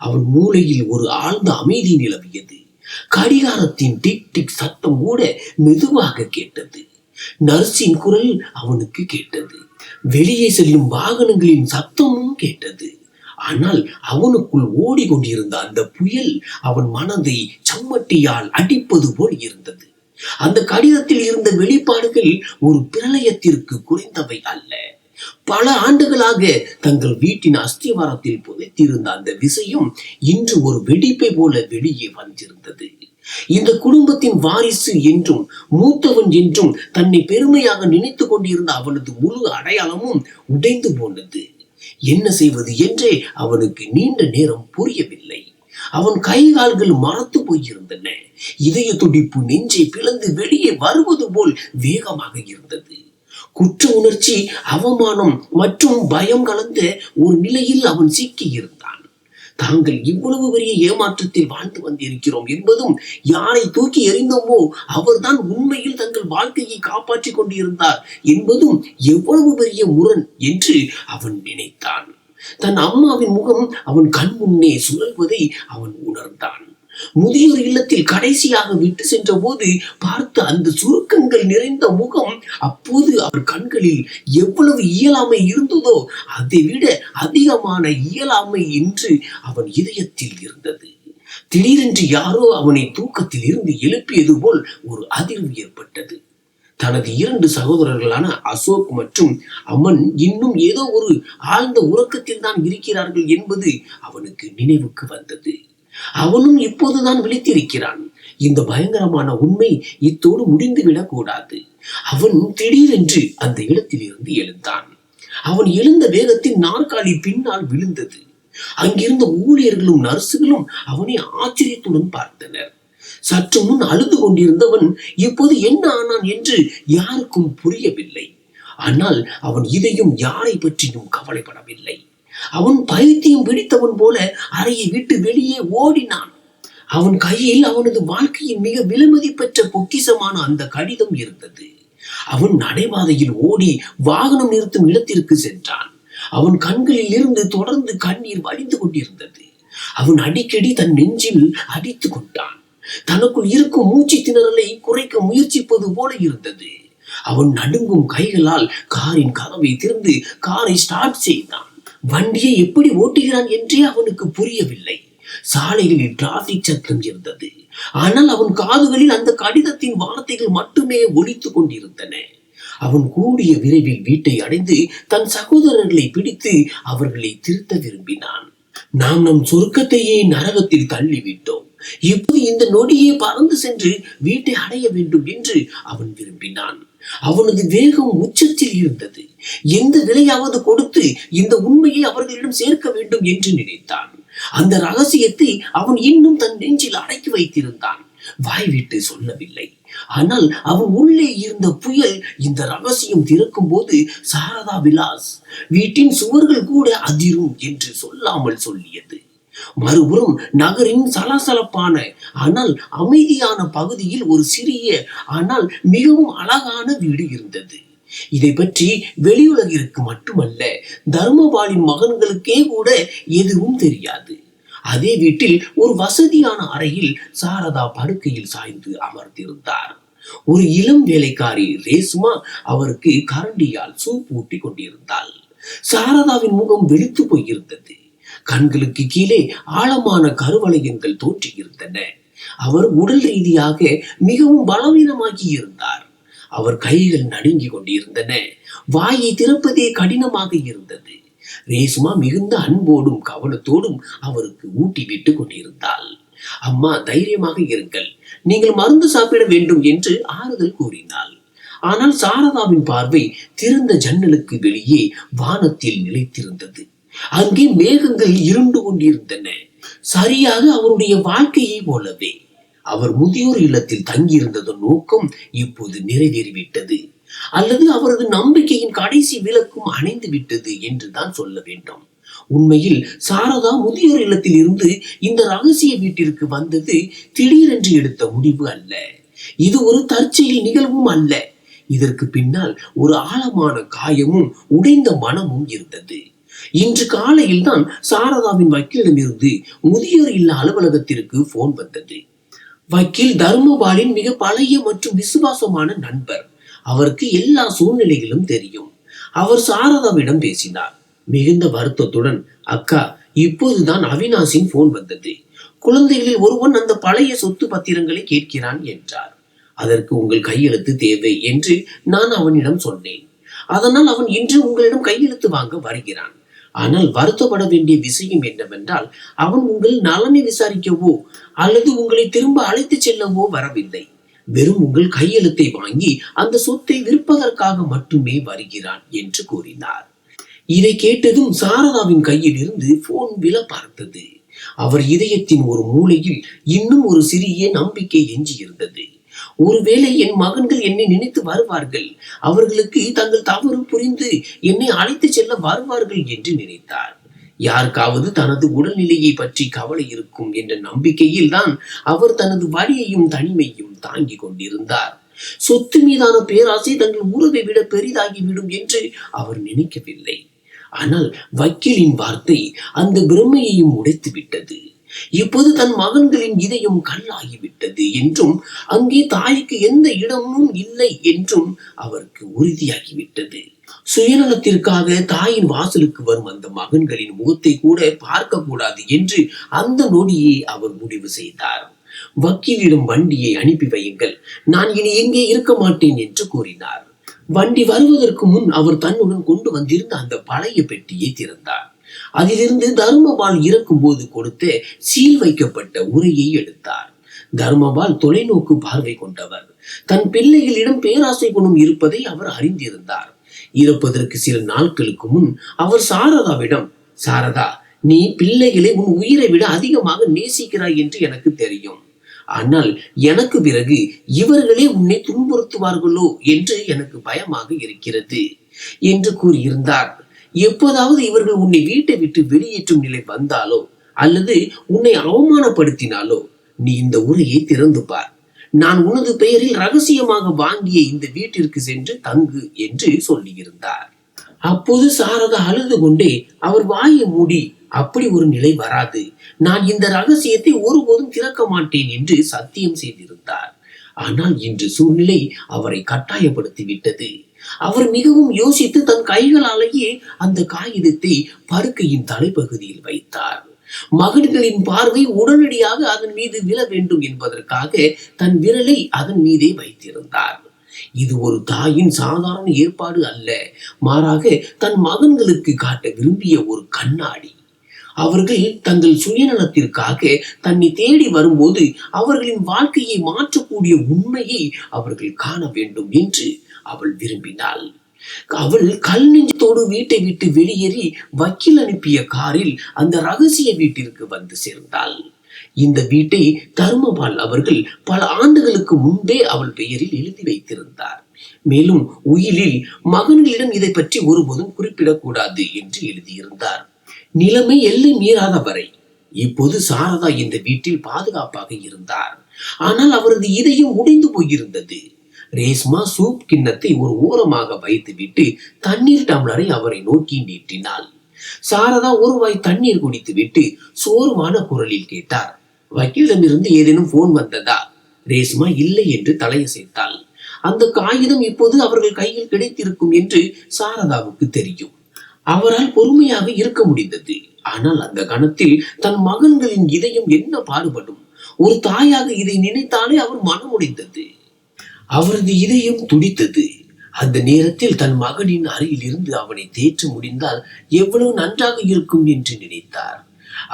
Speaker 1: அவன் மூளையில் ஒரு ஆழ்ந்த அமைதி நிலவியது. கடிகாரத்தின் டிக் டிக் சத்தம் கூட மெதுவாக கேட்டது. நர்ஸின் குரல் அவனுக்கு கேட்டது. வெளியே செல்லும் வாகனங்களின் சத்தமும் கேட்டது. ஆனால் அவனுக்குள் ஓடிக்கொண்டிருந்த அந்த புயல் அவன் மனதை சம்மட்டியால் அடிப்பது போல் இருந்தது. அந்த கடிதத்தில் இருந்த வெளிப்பாடுகள் ஒரு பிரளயத்திற்கு குறைந்தவை அல்ல. பல ஆண்டுகளாக தங்கள் வீட்டின் அஸ்திவாரத்தில் புதைத்திருந்த அந்த விஷயம் இன்று ஒரு வெடிப்பை போல வெளியே வந்திருந்தது. இந்த குடும்பத்தின் வாரிசு என்றும் மூத்தவன் என்றும் தன்னை பெருமையாக நினைத்து கொண்டிருந்த அவனது முழு அடையாளமும் உடைந்து போனது. என்ன செய்வது என்றே அவனுக்கு நீண்ட நேரம் புரியவில்லை. அவன் கை கால்கள் மரத்து போயிருந்தன. இதய துடிப்பு நெஞ்சை பிளந்து வெளியே வருவது போல் வேகமாக இருந்தது. குற்ற உணர்ச்சி, அவமானம் மற்றும் பயம் கலந்த ஒரு நிலையில் அவன் சிக்கி இருந்தான். தாங்கள் இவ்வளவு பெரிய ஏமாற்றத்தில் வாழ்ந்து வந்திருக்கிறோம் என்பதும், யாரை தூக்கி எறிந்தோமோ அவர்தான் உண்மையில் தங்கள் வாழ்க்கையை காப்பாற்றிக் கொண்டிருந்தார் என்பதும் எவ்வளவு பெரிய முரண் என்று அவன் நினைத்தான். தன் அம்மாவின் முகம் அவன் கண் முன்னே சுழல்வதை அவன் உணர்ந்தான். முதியோர் இல்லத்தில் கடைசியாக விட்டு சென்ற போது பார்த்த அந்த சுருக்கங்கள் நிறைந்த முகம் அப்போது அவர் கண்களில் எவ்வளவு இயலாமை இருந்ததோ அதை விட அதிகமான இயலாமை என்று அவன் இதயத்தில் இருந்தது. திடீரென்று யாரோ அவனை தூக்கத்தில் இருந்து எழுப்பியது போல் ஒரு அதிர்வு ஏற்பட்டது. தனது 2 சகோதரர்களான அசோக் மற்றும் அமன் இன்னும் ஏதோ ஒரு ஆழ்ந்த உறக்கத்தில் தான் இருக்கிறார்கள் என்பது அவனுக்கு நினைவுக்கு வந்தது. அவனும் இப்போதுதான் விழித்திருக்கிறான். இந்த பயங்கரமான உண்மை இத்தோடு முடிந்துவிடக் கூடாது. அவன் திடீரென்று அந்த இடத்தில் இருந்து எழுந்தான். அவன் எழுந்த வேகத்தில் நாற்காலி பின்னால் விழுந்தது. அங்கிருந்த ஊழியர்களும் நர்சுகளும் அவனை ஆச்சரியத்துடன் பார்த்தனர். சற்று முன் அழுது கொண்டிருந்தவன் இப்போது என்ன ஆனான் என்று யாருக்கும் புரியவில்லை. ஆனால் அவன் இதையும் யாரை பற்றியும் கவலைப்படவில்லை. அவன் பைத்தியம் பிடித்தவன் போல அறையை விட்டு வெளியே ஓடினான். அவன் கையில் அவனது வாழ்க்கையின் மிக விலைமதி பெற்ற பொக்கிசமான அந்த கடிதம் இருந்தது. அவன் நடைபாதையில் ஓடி வாகனம் நிறுத்தும் இடத்திற்கு சென்றான். அவன் கண்களில் இருந்து தொடர்ந்து கண்ணீர் வடிந்து கொண்டிருந்தது. அவன் அடிக்கடி தன் நெஞ்சில் அடித்து கொண்டான். தனக்குள் இருக்கும் மூச்சு திணறலை குறைக்க முயற்சிப்பது போல இருந்தது. அவன் நடுங்கும் கைகளால் காரின் கதவை திறந்து காரை ஸ்டார்ட் செய்தான். வண்டியை எப்படி ஓட்டுகிறான் என்றே அவனுக்கு புரியவில்லை. சாலைகளில் டிராபிக் சத்தம் இருந்தது. ஆனால் அவன் காதுகளில் அந்த கடிதத்தின் வார்த்தைகள் மட்டுமே ஒலித்துக் கொண்டிருந்தன. அவன் கூடிய விரைவில் வீட்டை அடைந்து தன் சகோதரர்களை பிடித்து அவர்களை திருத்த விரும்பினான். நாம் நம் சொர்க்கத்தையே நரகத்தில் தள்ளிவிட்டோம். இப்போது இந்த நொடியே பறந்து சென்று வீட்டை அடைய வேண்டும் என்று அவன் விரும்பினான். அவனது வேகம் உச்சத்தில் இருந்தது. எந்த விலையாவது கொடுத்து இந்த உண்மையை அவர்களிடம் சேர்க்க வேண்டும் என்று நினைத்தான். அந்த ரகசியத்தை அவன் இன்னும் தன் நெஞ்சில் அடக்கி வைத்திருந்தான். வாய்விட்டு சொல்லவில்லை. ஆனால் அவன் உள்ளே இருந்த புயல் இந்த ரகசியம் திறக்கும் போது சாரதா விலாஸ் வீட்டின் சுவர்கள் கூட அதிரும் என்று சொல்லாமல் சொல்லியது. மறுபுறம் நகரின் சலசலப்பான ஆனால் அமைதியான பகுதியில் ஒரு சிறிய ஆனால் மிகவும் அழகான வீடு இருந்தது. இதை பற்றி வெளியுலகிற்கு மட்டுமல்ல, தர்மபாலின் மகன்களுக்கே கூட எதுவும் தெரியாது. அதே வீட்டில் ஒரு வசதியான அறையில் சாரதா படுக்கையில் சாய்ந்து அமர்ந்திருந்தார். ஒரு இளம் வேலைக்காரி ரேஸ்மா அவருக்கு கரண்டியால் சூப் ஊட்டி கொண்டிருந்தாள். சாரதாவின் முகம் வெளுத்து போயிருந்தது. கண்களுக்கு கீழே ஆழமான கருவளையங்கள் தோன்றியிருந்தன. அவர் உடல் ரீதியாக மிகவும் பலவீனமாகி இருந்தார். அவர் கைகள் நடுங்கிக் கொண்டிருந்தன. வாயை திறப்பதே கடினமாக இருந்தது. ரேஸ்மா மிகுந்த அன்போடும் கவனத்தோடும் அவருக்கு ஊட்டி விட்டு கொண்டிருந்தாள். அம்மா, தைரியமாக இருங்கள், நீங்கள் மருந்து சாப்பிட வேண்டும் என்று ஆறுதல் கூறினாள். ஆனால் சாரதாவின் பார்வை திறந்த ஜன்னலுக்கு வெளியே வானத்தில் நிலைத்திருந்தது. அங்கே மேகங்கள் இருண்டு கொண்டிருந்தன. சரியாக அவருடைய வாழ்க்கையை போலவே அவர் முதியோர் இல்லத்தில் தங்கியிருந்ததன் நோக்கம் இப்போது நிறைவேறிவிட்டது, அல்லது அவரது நம்பிக்கையின் கடைசி விளக்கும் அணைந்து விட்டது என்றுதான் சொல்ல வேண்டும். உண்மையில் சாரதா முதியோர் இல்லத்தில் இருந்து இந்த ரகசிய வீட்டிற்கு வந்தது திடீரென்று எடுத்த முடிவு அல்ல. இது ஒரு தற்செயல் நிகழ்வும் அல்ல. இதற்கு பின்னால் ஒரு ஆழமான காயமும் உடைந்த மனமும் இருந்தது. இன்று காலையில் தான் சாரதாவின் வக்கீலிடமிருந்து முதியோர் இல்ல அலுவலகத்திற்கு போன் வந்தது. வக்கீல் தர்மபாலின் மிக பழைய மற்றும் விசுவாசமான நண்பர். அவருக்கு எல்லா சூழ்நிலைகளும் தெரியும். அவர் சாரதாவிடம் பேசினார். மிகுந்த வருத்தத்துடன், அக்கா, இப்போதுதான் அவினாஷின் போன் வந்தது. குழந்தைகளில் ஒருவன் அந்த பழைய சொத்து பத்திரங்களை கேட்கிறான் என்றார். அதற்கு உங்கள் கையெழுத்து தேவை என்று நான் அவனிடம் சொன்னேன். அதனால் அவன் இன்று உங்களிடம் கையெழுத்து வாங்க வருகிறான். ஆனால் வருத்தப்பட வேண்டிய விஷயம் என்னவென்றால், அவன் உங்கள் நலனை விசாரிக்கவோ அல்லது உங்களை திரும்ப அழைத்து செல்லவோ வரவில்லை. வெறும் உங்கள் கையெழுத்தை வாங்கி அந்த சொத்தை விற்பதற்காக மட்டுமே வருகிறான் என்று கூறினார். இதை கேட்டதும் சாரதாவின் கையில் இருந்து போன் விழ பார்த்தது. அவர் இதயத்தின் ஒரு மூலையில் இன்னும் ஒரு சிறிய நம்பிக்கை எஞ்சி இருந்தது. ஒருவேளை என் மகன்கள் என்னை நினைத்து வருவார்கள், அவர்களுக்கு தங்கள் தவறு புரிந்து என்னை அழைத்து செல்ல வருவார்கள் என்று நினைத்தார். யாருக்காவது தனது உடல்நிலையை பற்றி கவலை இருக்கும் என்ற நம்பிக்கையில் தான் அவர் தனது வலியையும் தனிமையும் தாங்கிக் கொண்டிருந்தார். சொத்து மீதான பேராசை தங்கள் உறவை விட பெரிதாகிவிடும் என்று அவர் நினைக்கவில்லை. ஆனால் வக்கீலின் வார்த்தை அந்த பிரமையையும் உடைத்து விட்டது. இப்போது தன் மகன்களின் இதயம் கல்லாகிவிட்டது என்றும் அங்கே தாய்க்கு எந்த இடமும் இல்லை என்றும் அவருக்கு உறுதியாகிவிட்டது. சுயநலத்திற்காக தாயின் வாசலுக்கு வரும் அந்த மகன்களின் முகத்தை கூட பார்க்க கூடாது என்று அந்த நொடியை அவர் முடிவு செய்தார். வக்கீலிடம் வண்டியை அனுப்பி வையுங்கள், நான் இனி எங்கே இருக்க மாட்டேன் என்று கூறினார். வண்டி வருவதற்கு முன் அவர் தன்னுடன் கொண்டு வந்திருந்த அந்த பழைய பெட்டியை திறந்தார். அதிலிருந்து தர்மபால் இறக்கும் போது கொடுத்த சீல் வைக்கப்பட்ட உரையை எடுத்தார். தர்மபால் தொலைநோக்கு பார்வை கொண்டவர். தன் பிள்ளைகளிடம் பேராசை குணம் இருப்பதை அவர் அறிந்திருந்தார். இறப்பதற்கு சில நாட்களுக்கு முன் அவர் சாரதாவிடம், சாரதா, நீ பிள்ளைகளை உன் உயிரை விட அதிகமாக நேசிக்கிறாய் என்று எனக்கு தெரியும். ஆனால் எனக்கு பிறகு இவர்களே உன்னை துன்புறுத்துவார்களோ என்று எனக்கு பயமாக இருக்கிறது என்று கூறியிருந்தார். எப்போதாவது இவர்கள் உன்னை வீட்டை விட்டு வெளியேற்றும் நிலை வந்தாலோ அல்லது உன்னை அவமானப்படுத்தினாலோ நீ இந்த உரையை திறந்து பார். நான் உனது பெயரில் ரகசியமாக வாங்கிய இந்த வீட்டிற்கு சென்று தங்கு என்று சொல்லியிருந்தார். அப்போது சாரதா அழுது கொண்டே, அவர் வாயை மூடி, அப்படி ஒரு நிலை வராது, நான் இந்த ரகசியத்தை ஒருபோதும் திறக்க மாட்டேன் என்று சத்தியம் செய்திருந்தார். ஆனால் இன்று சூழ்நிலை அவரை கட்டாயப்படுத்தி விட்டது. அவர் மிகவும் யோசித்து தன் கைகளாலேயே அந்த காகிதத்தை படுக்கையின் தலைப்பகுதியில் வைத்தார். மகன்களின் பார்வை உடனடியாக அதன் மீது விழ வேண்டும் என்பதற்காக தன் விரலை அதன் மீதே வைத்திருந்தார். இது ஒரு தாயின் சாதாரண ஏற்பாடு அல்ல, மாறாக தன் மகன்களுக்கு காட்ட விரும்பிய ஒரு கண்ணாடி. அவர்கள் தங்கள் சுயநலத்திற்காக தன்னை தேடி வரும்போது அவர்களின் வாழ்க்கையை மாற்றக்கூடிய உண்மையை அவர்கள் காண வேண்டும் என்று அவள் விரும்பினாள். அவள் கல் நெஞ்சத்தோடு வீட்டை விட்டு வெளியேறி வக்கீல் அனுப்பிய காரில் அந்த ரகசிய வீட்டிற்கு வந்து சேர்ந்தாள். இந்த வீட்டை தர்மபால் அவர்கள் பல ஆண்டுகளுக்கு முன்பே அவள் பெயரில் எழுதி வைத்திருந்தார். மேலும் உயிலில் மகன்களிடம் இதை பற்றி ஒருபோதும் குறிப்பிடக்கூடாது என்று எழுதியிருந்தார். நிலைமை எல்லை மீறாத வரை இப்போது சாரதா இந்த வீட்டில் பாதுகாப்பாக இருந்தார். ஆனால் அவரது இதயம் உடைந்து போயிருந்தது. ரேஸ்மா சூப் கிண்ணத்தை ஒரு ஓரமாக வைத்துவிட்டு தண்ணீர் டம்ளரை அவரை நோக்கி நீட்டினாள். சாரதா ஒரு வாய் தண்ணீர் குடித்து விட்டு சோர்வான குரலில் கேட்டார், வக்கீலிடமிருந்து ஏதேனும் போன் வந்ததா? ரேஸ்மா இல்லை என்று தலையசைத்தாள். அந்த காகிதம் இப்போது அவர்கள் கையில் கிடைத்திருக்கும் என்று சாரதாவுக்கு தெரியும். அவரால் பொறுமையாக இருக்க முடிந்தது. ஆனால் அந்த கணத்தில் தன் மகன்களின் இதயம் என்ன பாடுபடும்? ஒரு தாயாக இதை நினைத்தாலே அவர் மனமுடைந்தது. அவரது இதயம் துடித்தது. அந்த நேரத்தில் தன் மகனின் அருகில் இருந்து அவனை தேற்ற முடிந்தால் எவ்வளவு நன்றாக இருக்கும் என்று நினைத்தார்.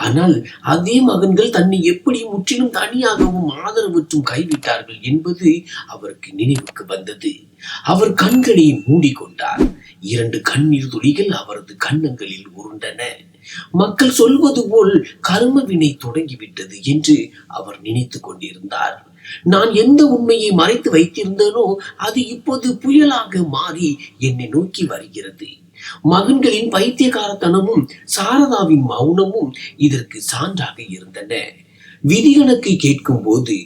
Speaker 1: ஆனால் அதே மகன்கள் தன்னை எப்படி முற்றிலும் தனியாகவும் ஆதரவற்றும் கைவிட்டார்கள் என்பது அவருக்கு நினைவுக்கு வந்தது. அவர் கண்களை மூடிக்கொண்டார். 2 கண்ணீர் துளிகள் அவரது கன்னங்களில் உருண்டன. மக்கள் சொல்வது போல் கர்ம வினை தொடங்கிவிட்டது என்று அவர் நினைத்து கொண்டிருந்தார். நான் எந்த உண்மையை மறைத்து வைத்திருந்தேனோ அது இப்போது புயலாக மாறி என்னை நோக்கி வருகிறது. மகன்களின் பைத்தியகாரத்தனமும் சாரதாவின் மௌனமும் இதற்கு சான்றாக இருந்தன. விதிகணக்கை கேட்கும் போது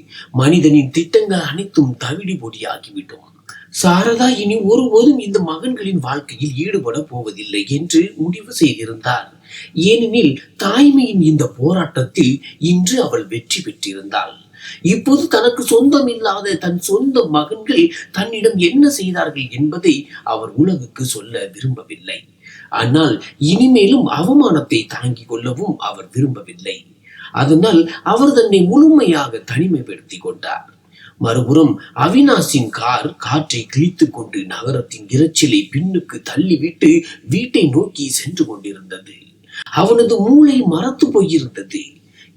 Speaker 1: மனிதனின் திட்டங்கள் அனைத்தும் தவிடி பொடியாகிவிடும். சாரதா இனி ஒருபோதும் இந்த மகன்களின் வாழ்க்கையில் ஈடுபட போவதில்லை என்று முடிவு செய்திருந்தார். ஏனெனில் தாய்மையின் இந்த போராட்டத்தில் இன்று அவள் வெற்றி பெற்றிருந்தாள். இப்போது தனக்கு சொந்தம் இல்லாத தன் சொந்த மகன்கள் தன்னிடம் என்ன செய்தார்கள் என்பதை அவர் உலகுக்கு சொல்ல விரும்பவில்லை. ஆனால் இனிமேலும் அவமானத்தை தாங்கிக் கொள்ளவும் அவர் விரும்பவில்லை. அதனால் அவர் தன்னை முழுமையாக தனிமைப்படுத்திக் கொண்டார். மறுபுறம் அவினாஷின் கார் காற்றை கிழித்துக் கொண்டு நகரத்தின் இரைச்சலை பின்னுக்கு தள்ளிவிட்டு வீட்டை நோக்கி சென்று கொண்டிருந்தது. அவனது மூளை மரத்து போயிருந்தது.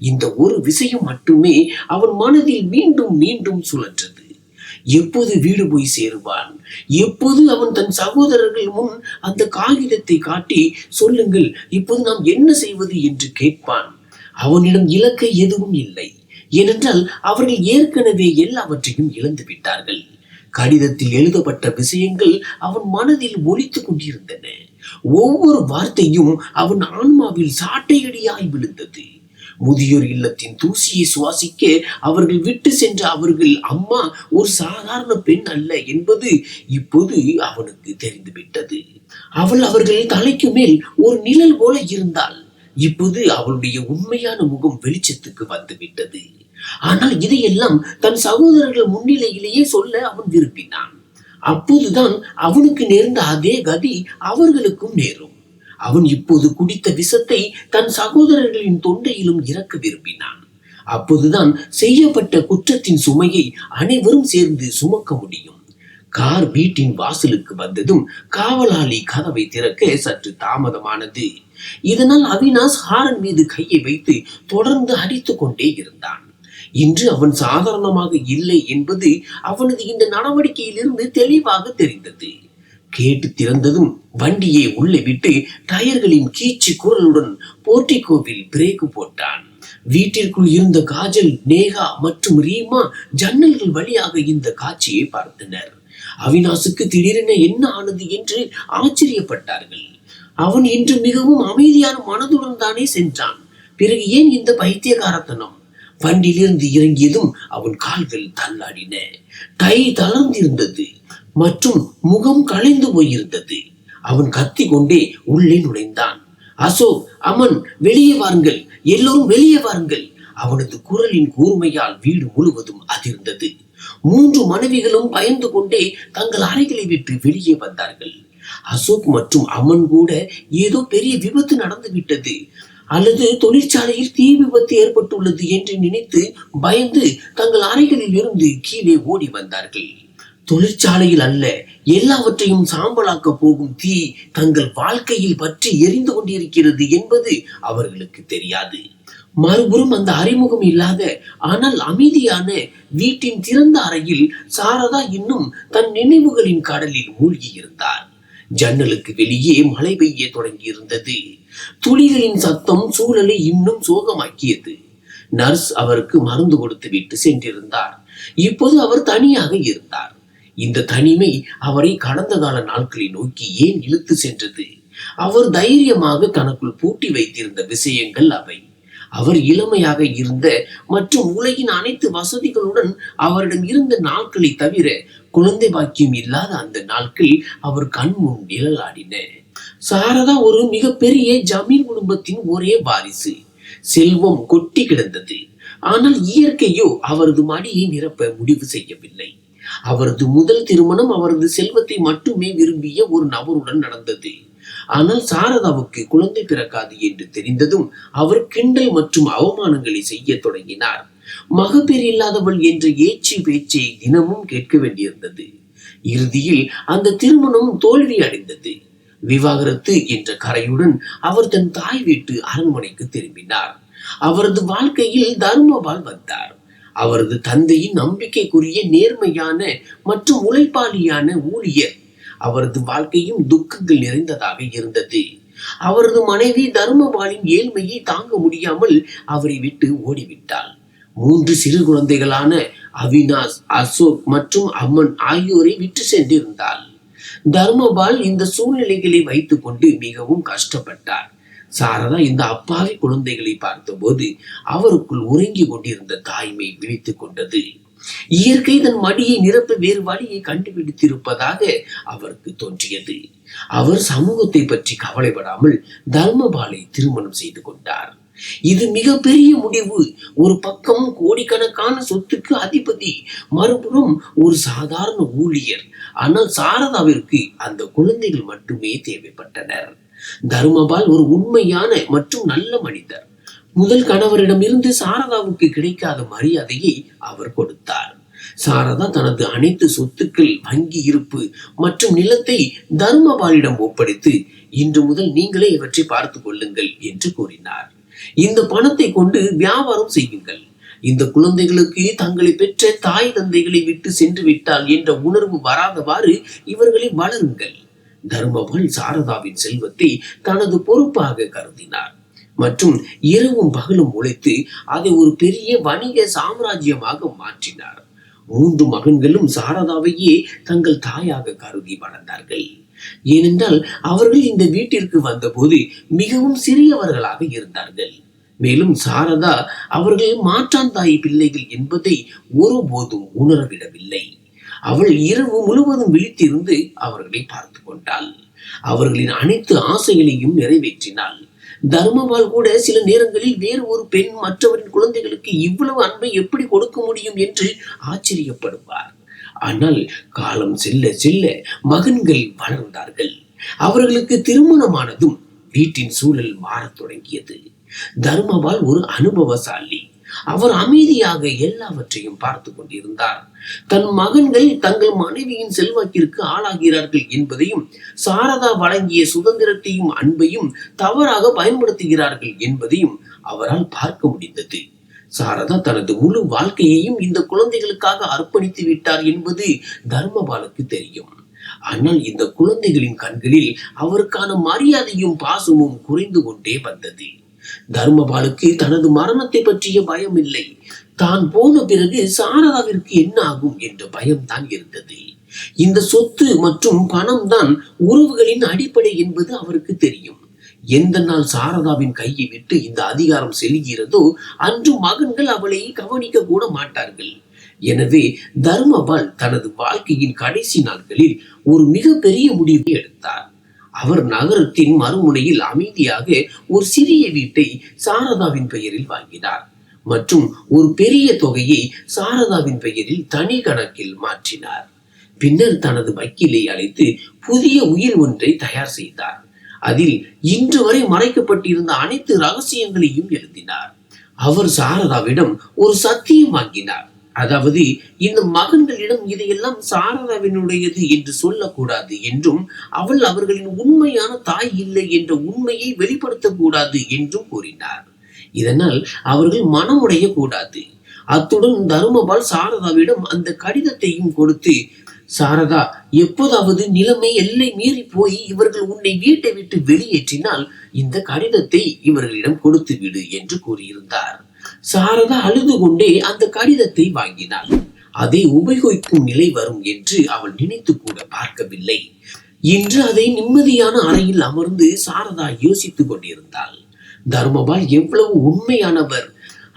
Speaker 1: இந்த ஒரு விஷயம் மட்டுமே அவன் மனதில் மீண்டும் மீண்டும் சுழன்றது. எப்போது வீடு போய் சேருவான்? எப்போது அவன் தன் சகோதரர்கள் முன் அந்த காகிதத்தை காட்டி, சொல்லுங்கள் இப்போது நாம் என்ன செய்வது என்று கேட்பான்? அவனிடம் இலக்கை எதுவும் இல்லை. ஏனென்றால் அவர்கள் ஏற்கனவே எல்லாவற்றையும் இழந்து விட்டார்கள். கடிதத்தில் எழுதப்பட்ட விஷயங்கள் அவன் மனதில் ஒலித்துக் கொண்டிருந்தன. ஒவ்வொரு வார்த்தையும் அவன் ஆன்மாவில் சாட்டையடியாய் விழுந்தது. முதியோர் இல்லத்தின் தூசியை சுவாசிக்க அவர்கள் விட்டு சென்ற அவர்கள் அம்மா ஒரு சாதாரண பெண் அல்ல என்பது இப்போது அவனுக்கு தெரிந்துவிட்டது. அவள் அவர்கள் தலைக்கு மேல் ஒரு நிழல் போல இருந்தாள். இப்போது அவளுடைய உண்மையான முகம் வெளிச்சத்துக்கு வந்துவிட்டது. ஆனால் இதையெல்லாம் தன் சகோதரர்கள் முன்னிலையிலேயே சொல்ல அவன் விரும்பினான். அப்போதுதான் அவனுக்கு நேர்ந்த அதே கதி அவர்களுக்கும் நேரும். அவன் இப்போது குடித்த விஷத்தை தன் சகோதரர்களின் தொண்டையிலும் இறக்க விரும்பினான். அப்போதுதான் செய்யப்பட்ட குற்றத்தின் சுமையை அனைவரும் சேர்ந்து சுமக்க முடியும். கார் வீட்டின் வாசலுக்கு வந்ததும் காவலாளி கதவை திறக்க சற்று தாமதமானது. இதனால் அவினாஷ் ஹாரன் மீது கையை வைத்து தொடர்ந்து அடித்துக் கொண்டே இருந்தான். இன்று அவன் சாதாரணமாக இல்லை என்பது அவனது இந்த நடவடிக்கையிலிருந்து தெளிவாக தெரிந்தது. கேட்டு திறந்ததும் வண்டியை உள்ளே விட்டு டயர்களின் கீச்சு குரலுடன் போர்டிகோவில் பிரேக் போட்டான். வீட்டிற்குள் இருந்த காஜல், நேகா மற்றும் ரீமா ஜன்னல்கள் வழியாக இந்த காட்சியை பார்த்தனர். அவினாஷுக்கு திடீரென என்ன ஆனது என்று ஆச்சரியப்பட்டார்கள். அவன் இன்று மிகவும் அமைதியான மனதுடன் தானே சென்றான். பிறகு ஏன் இந்த பைத்தியகாரத்தனம்? வண்டியிலிருந்து இறங்கியதும் அவன் கால்கள் தள்ளாடின. டை தளர்ந்திருந்தது மற்றும் முகம் களைந்து போயிருந்தது. அவன் கத்தி கொண்டே உள்ளே நுழைந்தான். அசோக், அமன், வெளியே வாருங்கள், எல்லோரும் வெளியே வாருங்கள். அவனது குரலின் கூர்மையால் வீடு முழுவதும் அதிர்ந்தது. 3 மனைவிகளும் பயந்து கொண்டே தங்கள் அறைகளை விட்டு வெளியே வந்தார்கள். அசோக் மற்றும் அமன் கூட ஏதோ பெரிய விபத்து நடந்து விட்டது அல்லது தொழிற்சாலையில் தீ விபத்து ஏற்பட்டுள்ளது என்று நினைத்து பயந்து தங்கள் அறைகளில் இருந்து கீழே ஓடி வந்தார்கள். தொழிற்சாலையில் அல்ல, எல்லாவற்றையும் சாம்பலாக்க போகும் தீ தங்கள் வாழ்க்கையில் பற்றி எரிந்து கொண்டிருக்கிறது என்பது அவர்களுக்கு தெரியாது. மறுபுறம் அந்த அறிமுகம் இல்லாத ஆனால் அமைதியான வீட்டின் திறந்த அறையில் சாரதா இன்னும் தன் நினைவுகளின் கடலில் மூழ்கி இருந்தார். ஜன்னலுக்கு வெளியே மழை பெய்ய தொடங்கி இருந்தது. துளிகளின் சத்தம் சூழலை இன்னும் சோகமாக்கியது. நர்ஸ் அவருக்கு மருந்து கொடுத்து விட்டு சென்றிருந்தார். இப்போது அவர் தனியாக இருந்தார். இந்த தனிமை அவரை கடந்த கால நாட்களை நோக்கி ஏன் இழுத்து சென்றது? அவர் தைரியமாக தனக்குள் பூட்டி வைத்திருந்த விஷயங்கள் அவை. அவர் இளமையாக இருந்த மற்றும் உலகின் அனைத்து வசதிகளுடன் அவரிடம் இருந்த நாட்களை தவிர குழந்தை பாக்கியம் இல்லாத அந்த நாட்கள் அவர் கண் முன் நிழலாடின. சாரதா ஒரு மிகப்பெரிய ஜமீன் குடும்பத்தின் ஒரே வாரிசு. செல்வம் கொட்டி கிடந்தது. ஆனால் இயற்கையோ அவரது மடியை நிரப்ப முடிவு செய்யவில்லை. அவரது முதல் திருமணம் அவரது செல்வத்தை மட்டுமே விரும்பிய ஒரு நபருடன் நடந்தது. ஆனால் சாரதாவுக்கு குழந்தை பிறக்காது என்று தெரிந்ததும் அவர் கிண்டல் மற்றும் அவமானங்களை செய்ய தொடங்கினார். மகப்பேறு இல்லாதவள் என்ற ஏச்சி பேச்சை தினமும் கேட்க வேண்டியிருந்தது. இறுதியில் அந்த திருமணம் தோல்வி அடைந்தது. விவாகரத்து என்ற கரையுடன் அவர் தன் தாய் வீட்டு அரண்மனைக்கு திரும்பினார். அவரது வாழ்க்கையில் தர்மபால் வந்தார். அவரது தந்தையின் நம்பிக்கைக்குரிய நேர்மையான மற்றும் உழைப்பாளியான ஊழியர். அவரது வாழ்க்கையும் துக்கங்கள் நிறைந்ததாக இருந்தது. அவரது மனைவி தர்மபாலின் ஏழ்மையை தாங்க முடியாமல் அவரை விட்டு ஓடிவிட்டாள். 3 சிறு குழந்தைகளான அவினாஷ், அசோக் மற்றும் அம்மன் ஆகியோரை விட்டு சென்றிருந்தாள். தர்மபால் இந்த சூழ்நிலைகளை வைத்துக் கொண்டு மிகவும் கஷ்டப்பட்டார். சாரதா இந்த அப்பாவி குழந்தைகளை பார்த்தபோது அவருக்குள் உறங்கி கொண்டிருந்த தாய்மை விழித்துக் கொண்டது. இயற்கை தன் மடியை நிரப்ப வேறு வழியை கண்டுபிடித்திருப்பதாக அவருக்கு தோன்றியது. அவர் சமூகத்தை பற்றி கவலைப்படாமல் தர்மபாலை திருமணம் செய்து கொண்டார். இது மிகப்பெரிய முடிவு. ஒரு பக்கம் கோடிக்கணக்கான சொத்துக்கு அதிபதி, மறுபுறம் ஒரு சாதாரண ஊழியர். ஆனால் சாரதாவிற்கு அந்த குழந்தைகள் மட்டுமே தேவைப்பட்டனர். தர்மபால் ஒரு உண்மையான மற்றும் நல்ல மனிதர். முதல் கணவரிடமிருந்து சாரதாவுக்கு கிடைக்காத மரியாதையை அவர் கொடுத்தார். சாரதா தனது அனைத்து சொத்துக்கள், வங்கி இருப்பு மற்றும் நிலத்தை தர்மபாலிடம் ஒப்படைத்து, இன்று முதல் நீங்களே இவற்றை பார்த்துக் கொள்ளுங்கள் என்று கூறினார். இந்த பணத்தை கொண்டு வியாபாரம் செய்யுங்கள். இந்த குழந்தைகளுக்கு தங்களை பெற்ற தாய் தந்தைகளை விட்டு சென்று விட்டால் என்ற உணர்வு வராதவாறு இவர்களை வளருங்கள். தர்மபால் சாரதாவின் செல்வத்தை தனது பொறுப்பாக கருதினார் மற்றும் இரவும் பகலும் உழைத்து அதை ஒரு பெரிய வணிக சாம்ராஜ்யமாக மாற்றினார். 3 மகன்களும் சாரதாவையே தங்கள் தாயாக கருதி வளர்ந்தார்கள். ஏனென்றால் அவர்கள் இந்த வீட்டிற்கு வந்தபோது மிகவும் சிறியவர்களாக இருந்தார்கள். மேலும் சாரதா அவர்கள் மாற்றாந்தாய் பிள்ளைகள் என்பதை ஒருபோதும் உணரவிடவில்லை. அவள் இரவு முழுவதும் விழித்திருந்து அவர்களை பார்த்து கொண்டாள். அவர்களின் அனைத்து ஆசைகளையும் நிறைவேற்றினாள். தர்மபால் கூட சில நேரங்களில் வேறு ஒரு பெண் மற்றவரின் குழந்தைகளுக்கு இவ்வளவு அன்பை எப்படி கொடுக்க முடியும் என்று ஆச்சரியப்படுவார். ஆனால் காலம் செல்ல செல்ல மகன்கள் வளர்ந்தார்கள். அவர்களுக்கு திருமணமானதும் வீட்டின் சூழல் மாறத் தொடங்கியது. தர்மபால் ஒரு அனுபவசாலி. அவர் அமைதியாக எல்லாவற்றையும் பார்த்து கொண்டிருந்தார். தன் மகன்கள் தங்கள் மனைவியின் செல்வாக்கிற்கு ஆளாகிறார்கள் என்பதையும், சாரதா வழங்கிய சுதந்திரத்தையும் அன்பையும் தவறாக பயன்படுத்துகிறார்கள் என்பதையும் அவரால் பார்க்க முடிந்தது. சாரதா தனது முழு வாழ்க்கையையும் இந்த குழந்தைகளுக்காக அர்ப்பணித்து விட்டார் என்பது தர்மபாலுக்கு தெரியும். ஆனால் இந்த குழந்தைகளின் கண்களில் அவருக்கான மரியாதையும் பாசமும் குறைந்து கொண்டே வந்தது. தர்மபாலுக்கு தனது மரணத்தை பற்றிய பயம் இல்லை. தான் போன பிறகு சாரதாவிற்கு என்ன ஆகும் என்ற பயம்தான் இருந்தது. இந்த சொத்து மற்றும் பணம் தான் உறவுகளின் அடிப்படை என்பது அவருக்கு தெரியும். எந்த நாள் சாரதாவின் கையை விட்டு இந்த அதிகாரம் செல்கிறதோ அன்று மகன்கள் அவளை கவனிக்க கூட மாட்டார்கள். எனவே தர்மபால் தனது வாழ்க்கையின் கடைசி நாட்களில் ஒரு மிகப்பெரிய முடிவை எடுத்தார். அவர் நகரத்தின் மறுமுனையில் அமைதியாக ஒரு சிறிய வீட்டை சாரதாவின் பெயரில் வாங்கினார் மற்றும் ஒரு பெரிய தொகையை சாரதாவின் பெயரில் தனி கணக்கில் மாற்றினார். பின்னர் தனது வக்கீலை அழைத்து புதிய உயில் ஒன்றை தயார் செய்தார். அதில் இன்று வரை மறைக்கப்பட்டிருந்த அனைத்து ரகசியங்களையும் எழுதினார். அவர் சாரதாவிடம் ஒரு சத்தியம் வாங்கினார். அதாவது இந்த மகன்களிடம் இதையெல்லாம் சாரதாவினுடையது என்று சொல்லக்கூடாது என்றும், அவள் அவர்களின் உண்மையான தாய் இல்லை என்ற உண்மையை வெளிப்படுத்தக்கூடாது என்றும் கூறினார். இதனால் அவர்கள் மனமுடைய கூடாது. அத்துடன் தர்மபால் சாரதாவிடம் அந்த கடிதத்தையும் கொடுத்து, சாரதா, எப்போதாவது நிலைமை எல்லை மீறி போய் இவர்கள் உன்னை வீட்டை விட்டு வெளியேற்றினால் இந்த கடிதத்தை இவர்களிடம் கொடுத்து விடு என்று கூறியிருந்தார். சாரதா அழுது கொண்டே அந்த கடிதத்தை வாங்கினாள். அதை உபயோகிக்கும் நிலை வரும் என்று அவள் நினைத்து கூட பார்க்கவில்லை. இன்று அதை நிம்மதியான அறையில் அமர்ந்து சாரதா யோசித்துக் கொண்டிருந்தாள். தர்மபால் எவ்வளவு உண்மையானவர்!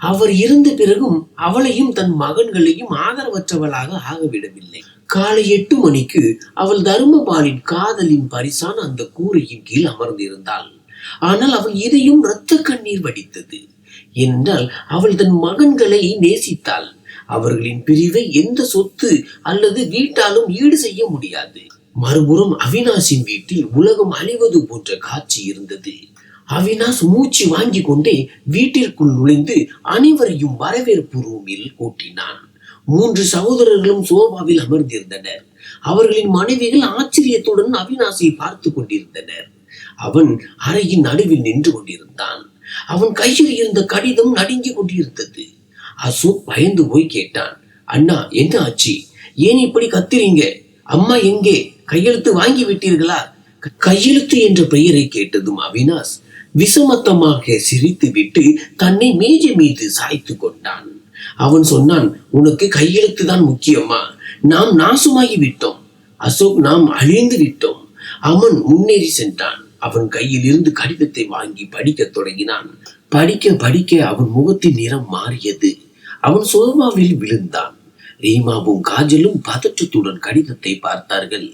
Speaker 1: அவர் இருந்த பிறகும் அவளையும் தன் மகன்களையும் ஆதரவற்றவளாக ஆகவிடவில்லை. காலை 8 மணிக்கு அவள் தர்மபாலின் காதலின் பரிசான அந்த கூரையின் கீழ் அமர்ந்திருந்தாள். ஆனால் அவள் இதயம் இரத்த கண்ணீர் வடித்தது. என்றால் அவள் தன் மகன்களை நேசித்தாள். அவர்களின் பிரிவை எந்த சொத்து அல்லது வீட்டாலும் ஈடு செய்ய முடியாது. மறுபுறம் அவினாஷின் வீட்டில் உலகம் அழிவது போன்ற காட்சி இருந்தது. அவினாஷ் மூச்சு வாங்கி கொண்டே வீட்டிற்குள் நுழைந்து அனைவரையும் வரவேற்பு ரூமில் கூட்டினான். 3 சகோதரர்களும் சோபாவில் அமர்ந்திருந்தனர். அவர்களின் மனைவிகள் ஆச்சரியத்துடன் அவினாசியை பார்த்து கொண்டிருந்தனர். அவன் அறையின் நடுவில் நின்று கொண்டிருந்தான். அவன் கையில் இருந்த கடிதம் நடுங்கிக் கொண்டிருந்தது. அசோக் பயந்து போய் கேட்டான், அண்ணா என்ன ஆச்சு? ஏன் இப்படி கத்துறீங்க? அம்மா எங்கே? கையெழுத்து வாங்கி விட்டீர்களா? கையெழுத்து என்ற பெயரை கேட்டதும் அவினாஷ் விசமத்தமாக சிரித்து விட்டு தன்னை மேஜை மீது சாய்த்து கொண்டான். அவன் சொன்னான், உனக்கு கையெழுத்து தான் முக்கியமா? நாம் நாசமாகி விட்டோம் அசோக், நாம் அழிந்து விட்டோம். அவன் முன்னேறி சென்றான். அவன் கையில் இருந்து கடிதத்தை வாங்கி படிக்க தொடங்கினான். படிக்க படிக்க அவன் முகத்தின் நிறம் மாறியது. அவன் சோபாவில் விழுந்தான். ரீமாவும் காஜலும் பதற்றத்துடன் கடிதத்தை பார்த்தார்கள்.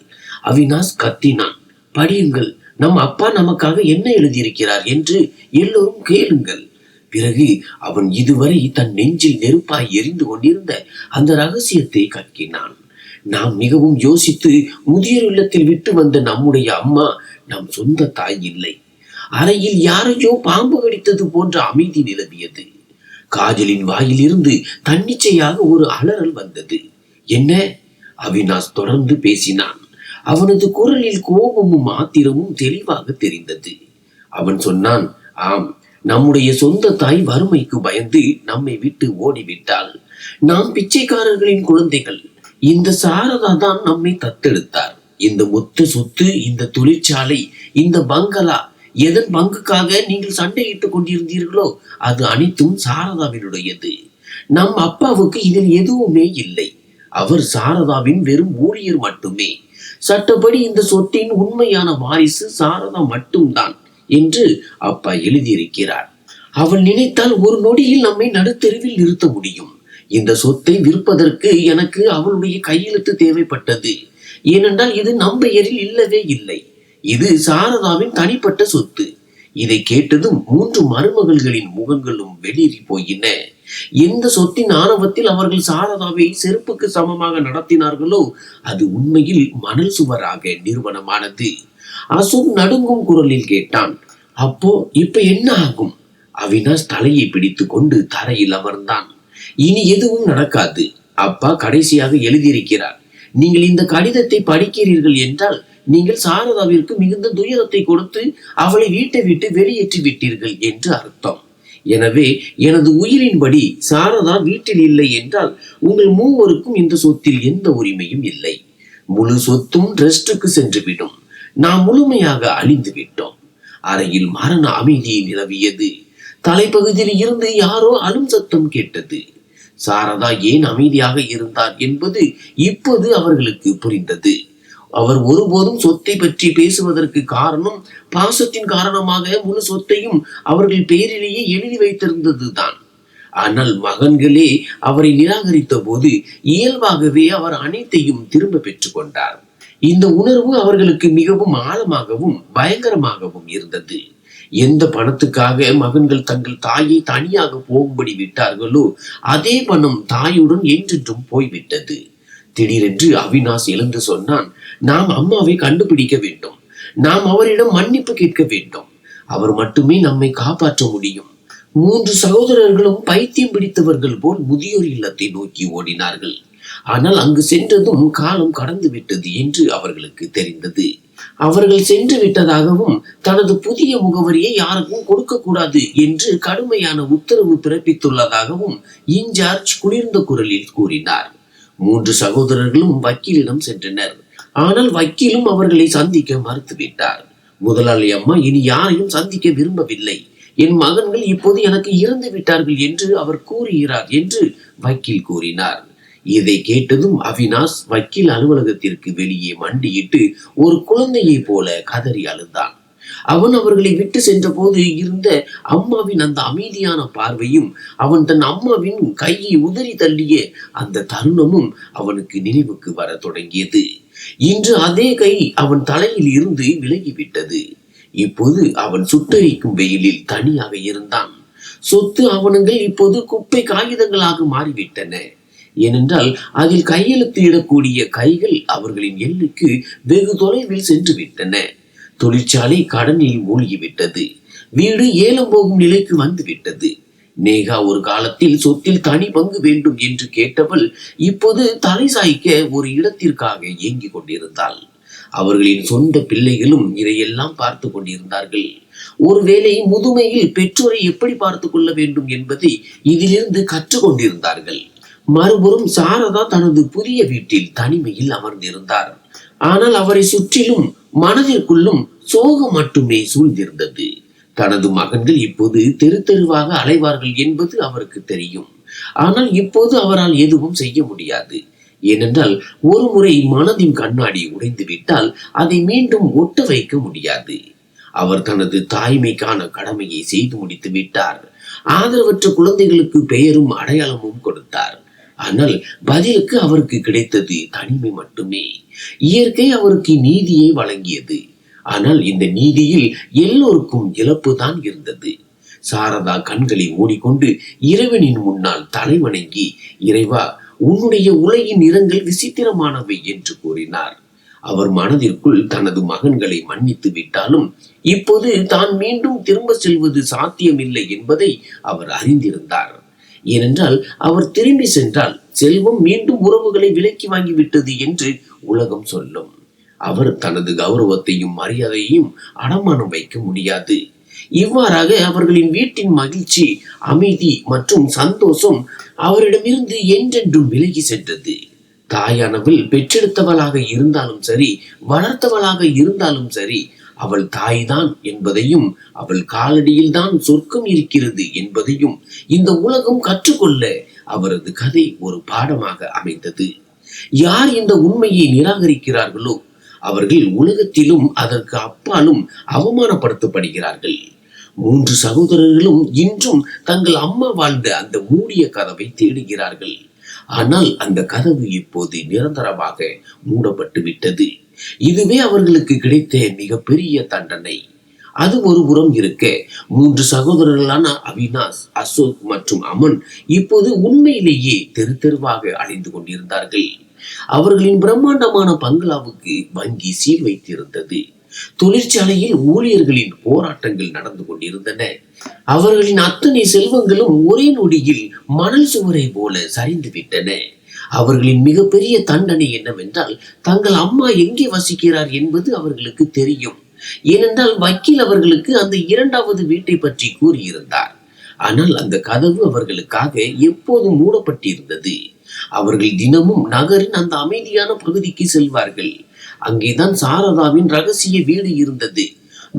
Speaker 1: அவினாஷ் கத்தினான், படியுங்கள், நம் அப்பா நமக்காக என்ன எழுதியிருக்கிறார் என்று எல்லோரும் கேளுங்கள். பிறகு அவன் இதுவரை தன் நெஞ்சில் நெருப்பாய் எரிந்து கொண்டிருந்த அந்த ரகசியத்தை கக்கினான். நாம் மிகவும் யோசித்து முதியோர் இல்லத்தில் விட்டு வந்த நம்முடைய அம்மா நம் சொந்த தாய் இல்லை. அறையில் யாரையோ பாம்பு கடித்தது போன்ற அமைதி நிலவியது. காஜலின் வாயிலிருந்து தன்னிச்சையாக ஒரு அலறல் வந்தது. என்ன? அவினாஷ் தொடர்ந்து பேசினான். அவனது குரலில் கோபமும் ஆத்திரமும் தெளிவாக தெரிந்தது. அவன் சொன்னான், ஆம், நம்முடைய சொந்த தாய் வறுமைக்கு பயந்து நம்மை விட்டு ஓடிவிட்டாள். நாம் பிச்சைக்காரர்களின் குழந்தைகள். இந்த சாரதா தான் நம்மை தத்தெடுத்தார். இந்த மொத்த சொத்து, இந்த தொழிற்சாலை, இந்த பங்களா, எதன் பங்குக்காக நீங்கள் சண்டையிட்டுக் கொண்டிருந்தீர்களோ அது அனைத்தும் சாரதாவினுடையது. நம் அப்பாவுக்கு இதில் எதுவுமே இல்லை. அவர் சாரதாவின் வெறும் ஊழியர் மட்டுமே. சட்டப்படி இந்த சொத்தின் உண்மையான வாரிசு சாரதா மட்டும்தான் என்று அப்பா எழுதியிருக்கிறார். அவள் நினைத்தால் ஒரு நொடியில் நம்மை நடுத்தெருவில் நிறுத்த முடியும். இந்த சொத்தை விற்பதற்கு எனக்கு அவளுடைய கையெழுத்து தேவைப்பட்டது. ஏனென்றால் இது நம் பெயரில் இல்லவே இல்லை. இது சாரதாவின் தனிப்பட்ட சொத்து. இதை கேட்டதும் 3 மருமகள்களின் முகங்களும் வெளியேறி போயின. எந்த சொத்தின் ஆணவத்தில் அவர்கள் சாரதாவை செருப்புக்கு சமமாக நடத்தினார்களோ அது உண்மையில் மணல் சுவராக நிறுவனமானது. அசோக் நடுங்கும் குரலில் கேட்டான், அப்போ இப்ப என்ன ஆகும்? அவினாஷ் தலையை பிடித்து கொண்டு தரையில் அமர்ந்தான். இனி எதுவும் நடக்காது. அப்பா கடைசியாக எழுதியிருக்கிறார். நீங்கள் இந்த கடிதத்தை படிக்கிறீர்கள் என்றால் நீங்கள் சாரதாவிற்கு மிகுந்த துயரத்தை கொடுத்து அவளை வீட்டை விட்டு வெளியேற்றி விட்டீர்கள் என்று அர்த்தம். எனவே எனது உயிரின்படி சாரதா வீட்டில் இல்லை என்றால் உங்கள் மூவருக்கும் இந்த சொத்தில் எந்த உரிமையும் இல்லை. முழு சொத்தும் ட்ரஸ்டுக்கு சென்றுவிடும். நாம் முழுமையாக அழிந்து விட்டோம். அறையில் மரண அமைதி நிலவியது. தலைப்பகுதியில் இருந்து யாரோ அழும் சத்தம் கேட்டது. சாரதா ஏன் அமைதியாக இருந்தார் என்பது இப்போது அவர்களுக்கு புரிந்தது. அவர் ஒருபோதும் சொத்தை பற்றி பேசுவதற்கு காரணம் பாசத்தின் காரணமாக முழு சொத்தையும் அவர்கள் பெயரிலேயே எழுதி வைத்திருந்ததுதான். ஆனால் மகன்களே அவரை நிராகரித்த போது இயல்பாகவே அவர் அனைத்தையும் திரும்ப பெற்றுக் கொண்டார். இந்த உணர்வு அவர்களுக்கு மிகவும் ஆழமாகவும் பயங்கரமாகவும் இருந்தது. எந்த பணத்துக்காக மகன்கள் தங்கள் தாயை தனியாக போகும்படி விட்டார்களோ அதே பணம் தாயுடன் என்றென்றும் போய்விட்டது. திடீரென்று அவினாஷ் எழுந்து சொன்னான், நாம் அம்மாவை கண்டுபிடிக்க வேண்டும். நாம் அவரிடம் மன்னிப்பு கேட்க வேண்டும். அவர் மட்டுமே நம்மை காப்பாற்ற முடியும். 3 சகோதரர்களும் பைத்தியம் பிடித்தவர்கள் போல் முதியோர் இல்லத்தை நோக்கி ஓடினார்கள். ஆனால் அங்கு சென்றதும் காலம் கடந்து விட்டது என்று அவர்களுக்கு தெரிந்தது. அவர்கள் சென்று விட்டதாகவும் தனது புதிய முகவரியை யாருக்கும் கொடுக்க கூடாது என்று கடுமையான உத்தரவு பிறப்பித்துள்ளதாகவும் இன்சார்ஜ் குளிர்ந்த குரலில் கூறினார். 3 சகோதரர்களும் வக்கீலிடம் சென்றனர். ஆனால் வக்கீலும் அவர்களை சந்திக்க மறுத்துவிட்டார். முதலாளி அம்மா இனி யாரையும் சந்திக்க விரும்பவில்லை. என் மகன்கள் இப்போது எனக்கு இறந்து விட்டார்கள் என்று அவர் கூறுகிறார் என்று வக்கீல் கூறினார். இதை கேட்டதும் அவினாஷ் வக்கீல் அலுவலகத்திற்கு வெளியே மண்டியிட்டு ஒரு குழந்தையை போல கதறி அழுந்தான். அவன் அவர்களை விட்டு சென்ற போது இருந்த அம்மாவின் அந்த அமைதியான பார்வையும் அவன் தன் அம்மாவின் கையை உதறி தள்ளிய அந்த தருணமும் அவனுக்கு நினைவுக்கு வர தொடங்கியது. இன்று அதே கை அவன் தலையில் இருந்து விலகிவிட்டது. இப்போது அவன் சுட்டரிக்கும் வெயிலில் தனியாக இருந்தான். சொத்து ஆவணங்கள் இப்போது குப்பை காகிதங்களாக மாறிவிட்டன. ஏனென்றால் அதில் கையெழுத்து இடக்கூடிய கைகள் அவர்களின் எல்லைக்கு வெகு தொலைவில் சென்று விட்டன. தொழிற்சாலை கடனில் மூழ்கிவிட்டது. வீடு ஏலம் போகும் நிலைக்கு வந்து விட்டது. நேகா ஒரு காலத்தில் சொத்தில் தனி பங்கு வேண்டும் என்று கேட்டவள் இப்போது தலை சாய்க்க ஒரு இடத்திற்காக ஏங்கிக் கொண்டிருந்தாள். அவர்களின் சொந்த பிள்ளைகளும் இதையெல்லாம் பார்த்து கொண்டிருந்தார்கள். ஒருவேளை முதுமையில் பெற்றோரை எப்படி பார்த்து கொள்ள வேண்டும் என்பதை இதிலிருந்து கற்றுக்கொண்டிருந்தார்கள். மறுபுறம் சாரதா தனது புதிய வீட்டில் தனிமையில் அமர்ந்திருந்தார். ஆனால் அவரை சுற்றிலும் மனதிற்குள்ளும் சோகம் மட்டுமே சூழ்ந்திருந்தது. தனது மகன்கள் இப்போது தெரு தெருவாக அலைவார்கள் என்பது அவருக்கு தெரியும். ஆனால் இப்போது அவரால் எதுவும் செய்ய முடியாது. ஏனென்றால் ஒரு முறை மனதின் கண்ணாடி உடைந்து விட்டால் அதை மீண்டும் ஒட்ட வைக்க முடியாது. அவர் தனது தாய்மைக்கான கடமையை செய்து முடித்து விட்டார். ஆதரவற்ற குழந்தைகளுக்கு பெயரும் அடையாளமும் கொடுத்தார். ஆனால் பதிலுக்கு அவருக்கு கிடைத்தது தனிமை மட்டுமே. இயற்கை அவருக்கு நீதியை வழங்கியது. ஆனால் இந்த நீதியில் எல்லோருக்கும் இழப்பு தான் இருந்தது. சாரதா கண்களை மூடிக்கொண்டு இறைவனின் முன்னால் தலை வணங்கி, இறைவா, உன்னுடைய உலகின் நிறங்கள் விசித்திரமானவை என்று கூறினார். அவர் மனதிற்குள் தனது மகன்களை மன்னித்து விட்டாலும் இப்போது தான் மீண்டும் திரும்ப செல்வது சாத்தியமில்லை என்பதை அவர் அறிந்திருந்தார். ஏனென்றால் அவர் திரும்பி சென்றால் செல்வம் மீண்டும் உறவுகளை விலக்கி வாங்கிவிட்டது என்று உலகம் சொல்லும். அவர் தனது கௌரவத்தையும் மரியாதையையும் அடமானம் வைக்க முடியாது. இவ்வாறாக அவர்களின் வீட்டின் மகிழ்ச்சி, அமைதி மற்றும் சந்தோஷம் அவரிடமிருந்து என்றென்றும் விலகி சென்றது. தாயானவள் பெற்றெடுத்தவளாக இருந்தாலும் சரி, வளர்த்தவளாக இருந்தாலும் சரி, அவள் தாய்தான் என்பதையும் அவள் காலடியில் தான் சொர்க்கம் இருக்கிறது என்பதையும் இந்த உலகம் கற்றுக்கொள்ள அவரது கதை ஒரு பாடமாக அமைந்தது. யார் இந்த உண்மையை நிராகரிக்கிறார்களோ அவர்கள் உலகத்திலும் அதற்கு அப்பாலும் அவமானப்படுத்தப்படுகிறார்கள். 3 சகோதரர்களும் இன்றும் தங்கள் அம்மா வாழ்ந்த அந்த மூடிய கதவை தேடுகிறார்கள். ஆனால் அந்த கதவு இப்போது நிரந்தரமாக மூடப்பட்டு விட்டது. இதுவே அவர்களுக்கு கிடைத்த மிகப்பெரிய தண்டனை. அது ஒரு புறம் இருக்க, 3 சகோதரர்களான அவினாஷ், அசோக் மற்றும் அமன் இப்போது உண்மையிலேயே தெரு தெருவாக அலைந்து கொண்டிருந்தார்கள். அவர்களின் பிரம்மாண்டமான பங்களாவுக்கு வங்கி சீல் வைத்திருந்தது. தொழிற்சாலையில் ஊழியர்களின் போராட்டங்கள் நடந்து கொண்டிருந்தன. அவர்களின் அத்தனை செல்வங்களும் ஒரே நொடியில் மணல் சுவரை போல சரிந்து விட்டன. அவர்களின் மிகப்பெரிய தண்டனை என்னவென்றால், தங்கள் அம்மா எங்கே வசிக்கிறார் என்பது அவர்களுக்கு தெரியும். ஏனென்றால் வக்கீல் அவர்களுக்கு அந்த 2வது வீட்டை பற்றி கூறியிருந்தார். ஆனால் அந்த கதவு அவர்களுக்காக எப்போதும் மூடப்பட்டிருந்தது. அவர்கள் தினமும் நகரின் அந்த அமைதியான பகுதிக்கு செல்வார்கள். அங்கேதான் சாரதாவின் ரகசிய வீடு இருந்தது.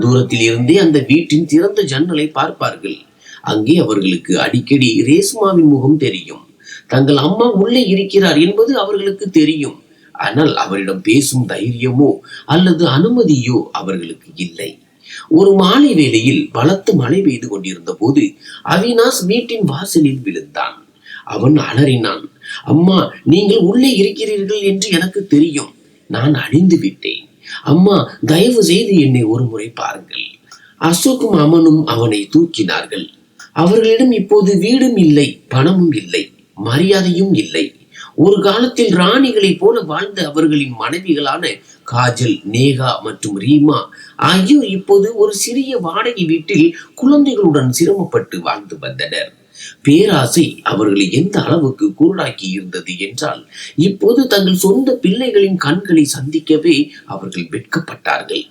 Speaker 1: தூரத்தில் இருந்தே அந்த வீட்டின் திறந்த ஜன்னலை பார்ப்பார்கள். அங்கே அவர்களுக்கு அடிக்கடி ரேஸ்மாவின் முகம் தெரியும். தங்கள் அம்மா உள்ளே இருக்கிறார் என்பது அவர்களுக்கு தெரியும். ஆனால் அவரிடம் பேசும் தைரியமோ அல்லது அனுமதியோ அவர்களுக்கு இல்லை. ஒரு மாலை வேளையில் பலத்த மழை பெய்து கொண்டிருந்த போது அவினாஷ் வீட்டின் வாசலில் விழுந்தான். அவன் அலறினான். அம்மா, நீங்கள் உள்ளே இருக்கிறீர்கள் என்று எனக்கு தெரியும். நான் அழிந்து விட்டேன். அம்மா, தயவு செய்து என்னை ஒரு முறை பாருங்கள். அசோக்கும் அமனும் அவனை தூக்கினார்கள். அவர்களிடம் இப்போது வீடும் இல்லை, பணமும் இல்லை, மரியாதையும் இல்லை. ஒரு காலத்தில் ராணிகளை போல வாழ்ந்த அவர்களின் மனைவிகளான காஜல், நேகா மற்றும் ரீமா ஆகியோர் இப்போது ஒரு சிறிய வாடகை வீட்டில் குழந்தைகளுடன் சிரமப்பட்டு வாழ்ந்து வந்தனர். பேராசை அவர்களை எந்த அளவுக்கு குருடாக்கி இருந்தது என்றால், இப்போது தங்கள் சொந்த பிள்ளைகளின் கண்களை சந்திக்கவே அவர்கள் வெட்கப்பட்டார்கள்.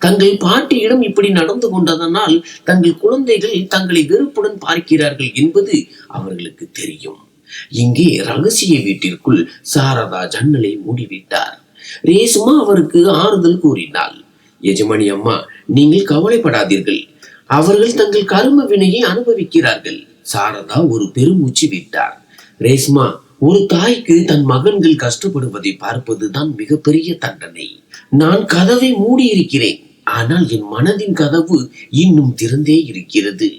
Speaker 1: தங்கள் பாட்டியிடம் இப்படி நடந்து கொண்டதனால் தங்கள் குழந்தைகள் தங்களை வெறுப்புடன் பார்க்கிறார்கள் என்பது அவர்களுக்கு தெரியும். இங்கே ரகசிய வீட்டிற்குள் சாரதா ஜன்னலை மூடிவிட்டார். ரேசுமா அவருக்கு ஆறுதல் கூறினாள். எஜமானி அம்மா, நீங்கள் கவலைப்படாதீர்கள். அவர்கள் தங்கள் கரும வினையை அனுபவிக்கிறார்கள். சாரதா ஒரு பெருமூச்சு விட்டார். ரேஸ்மா, ஒரு தாய்க்கு தன் மகன்கள் கஷ்டப்படுவதை பார்ப்பதுதான் மிகப்பெரிய தண்டனை. நான் கதவை மூடி இருக்கிறேன், ஆனால் என் மனதின் கதவு இன்னும் திறந்தே இருக்கிறது.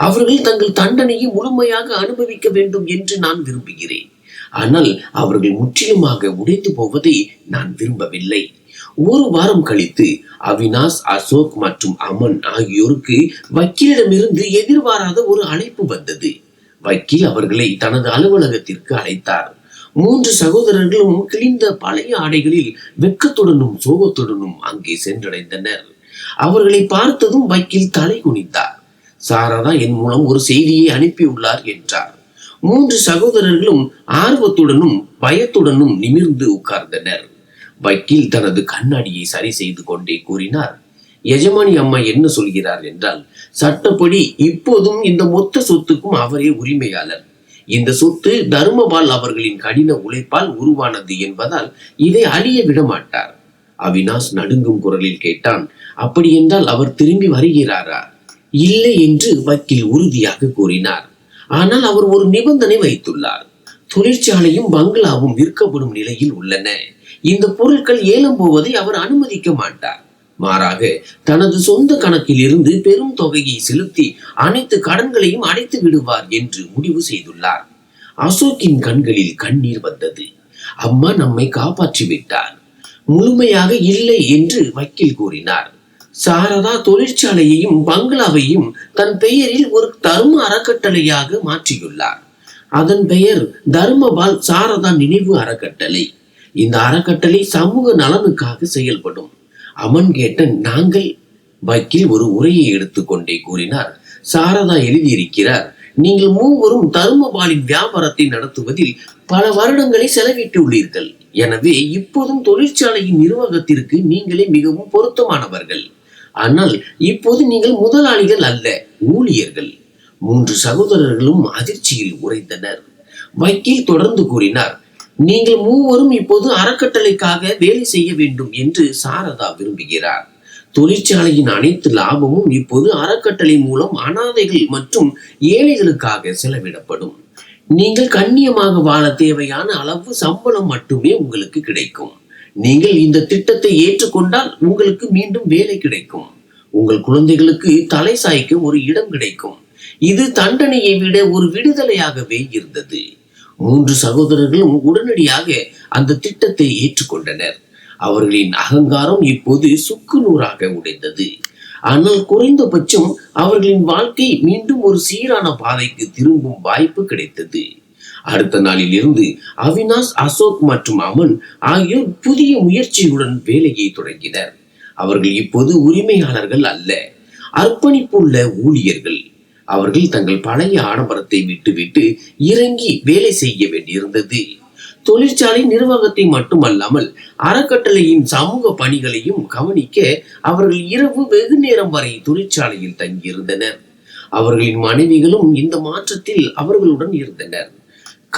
Speaker 1: அவர்கள் தங்கள் தண்டனையை முழுமையாக அனுபவிக்க வேண்டும் என்று நான் விரும்புகிறேன். ஆனால் அவர்கள் முற்றிலுமாக உடைந்து போவதை நான் விரும்பவில்லை. ஒரு வாரம் கழித்து அவினாஷ், அசோக் மற்றும் அமன் ஆகியோருக்கு வக்கீலிடமிருந்து எதிர்பாராத ஒரு அழைப்பு வந்தது. வக்கீல் அவர்களை தனது அலுவலகத்திற்கு அழைத்தார். 3 சகோதரர்களும் கிழிந்த பழைய ஆடைகளில் வெட்கத்துடனும் சோகத்துடனும் அங்கே சென்றடைந்தனர். அவர்களை பார்த்ததும் வக்கீல் தலை குனிந்தார். சாரதா என் மூலம் ஒரு செய்தியை அனுப்பியுள்ளார் என்றார். 3 சகோதரர்களும் ஆர்வத்துடனும் பயத்துடனும் நிமிர்ந்து உட்கார்ந்தனர். வக்கீல் தனது கண்ணாடியை சரி செய்து கொண்டே கூறினார், எஜமானி அம்மா என்ன சொல்கிறார் என்றால், சட்டப்படி இப்போதும் இந்த மொத்த சொத்துக்கும் அவரே உரிமையாளர். இந்த சொத்து தர்மபால் அவர்களின் கடின உழைப்பால் உருவானது என்பதால் இதை அழிய விட மாட்டார். அவினாஷ் நடுங்கும் குரலில் கேட்டான், அப்படி என்றால் அவர் திரும்பி வருகிறாரா? இல்லை என்று வக்கீல் உறுதியாக கூறினார். ஆனால் அவர் ஒரு நிபந்தனை வைத்துள்ளார். தொழிற்சாலையும் பங்களாவும் விற்கப்படும் நிலையில் உள்ளன. இந்த பொருட்கள் ஏலம் போவதை அவர் அனுமதிக்க மாட்டார். மாறாக தனது சொந்த கணக்கில் இருந்து பெரும் தொகையை செலுத்தி அனைத்து கடன்களையும் அடைத்து விடுவார் என்று முடிவு செய்துள்ளார். அசோக்கின் கண்களில் கண்ணீர் வந்தது. அம்மா நம்மை காப்பாற்றி விட்டார். முழுமையாக இல்லை என்று வக்கீல் கூறினார். சாரதா தொழிற்சாலையையும் பங்களாவையும் தன் பெயரில் ஒரு தர்ம அறக்கட்டளையாக மாற்றியுள்ளார். அதன் பெயர் தர்மபால் சாரதா நினைவு அறக்கட்டளை. இந்த அறக்கட்டளை சமூக நலனுக்காக செயல்படும். அமன் கேட்ட நாங்கள். வக்கீல் ஒரு உரையை எடுத்துக்கொண்டே கூறினார், சாரதா எழுதியிருக்கிறார், நீங்கள் மூவரும் தர்மபாலின் வியாபாரத்தை நடத்துவதில் பல வருடங்களை செலவிட்டுள்ளீர்கள். எனவே இப்போதும் தொழிற்சாலையின் நிர்வாகத்திற்கு நீங்களே மிகவும் பொருத்தமானவர்கள். ஆனால் இப்போது நீங்கள் முதலாளிகள் அல்ல, ஊழியர்கள். 3 சகோதரர்களும் அதிர்ச்சியில் உறைந்தனர். வக்கீல் தொடர்ந்து கூறினார், நீங்கள் மூவரும் இப்போது அறக்கட்டளைக்காக வேலை செய்ய வேண்டும் என்று சாரதா விரும்புகிறார். தொழிற்சாலையின் அனைத்து லாபமும் இப்போது அறக்கட்டளை மூலம் அனாதைகள் மற்றும் ஏழைகளுக்காக செலவிடப்படும். நீங்கள் கண்ணியமாக வாழ தேவையான அளவு சம்பளம் மட்டுமே உங்களுக்கு கிடைக்கும். நீங்கள் இந்த திட்டத்தை ஏற்றுக்கொண்டால் உங்களுக்கு மீண்டும் வேலை கிடைக்கும். உங்கள் குழந்தைகளுக்கு தலை சாய்க்க ஒரு இடம் கிடைக்கும். இது தண்டனையை விட ஒரு விடுதலையாகவே இருந்தது. 3 சகோதரர்களும் உடனடியாக அந்த திட்டத்தை ஏற்றுக்கொண்டனர். அவர்களின் அகங்காரம் இப்போது சுக்கு நூறாக உடைந்தது. ஆனால் குறைந்தபட்சம் அவர்களின் வாழ்க்கை மீண்டும் ஒரு சீரான பாதைக்கு திரும்பும் வாய்ப்பு கிடைத்தது. அடுத்த நாளில் இருந்து அவினாஷ், அசோக் மற்றும் அமன் ஆகியோர் புதிய முயற்சியுடன் வேலையை தொடங்கினர். அவர்கள் இப்போது உரிமையாளர்கள் அல்ல, அர்ப்பணிப்புள்ள ஊழியர்கள். அவர்கள் தங்கள் பழைய ஆடம்பரத்தை விட்டுவிட்டு இறங்கி வேலை செய்ய வேண்டியிருந்தது. தொழிற்சாலை நிர்வாகத்தை மட்டுமல்லாமல் அறக்கட்டளையின் சமூக பணிகளையும் கவனிக்க அவர்கள் இரவு வெகு நேரம் வரை தொழிற்சாலையில் தங்கியிருந்தனர். அவர்களின் மனைவிகளும் இந்த மாற்றத்தில் அவர்களுடன் இருந்தனர்.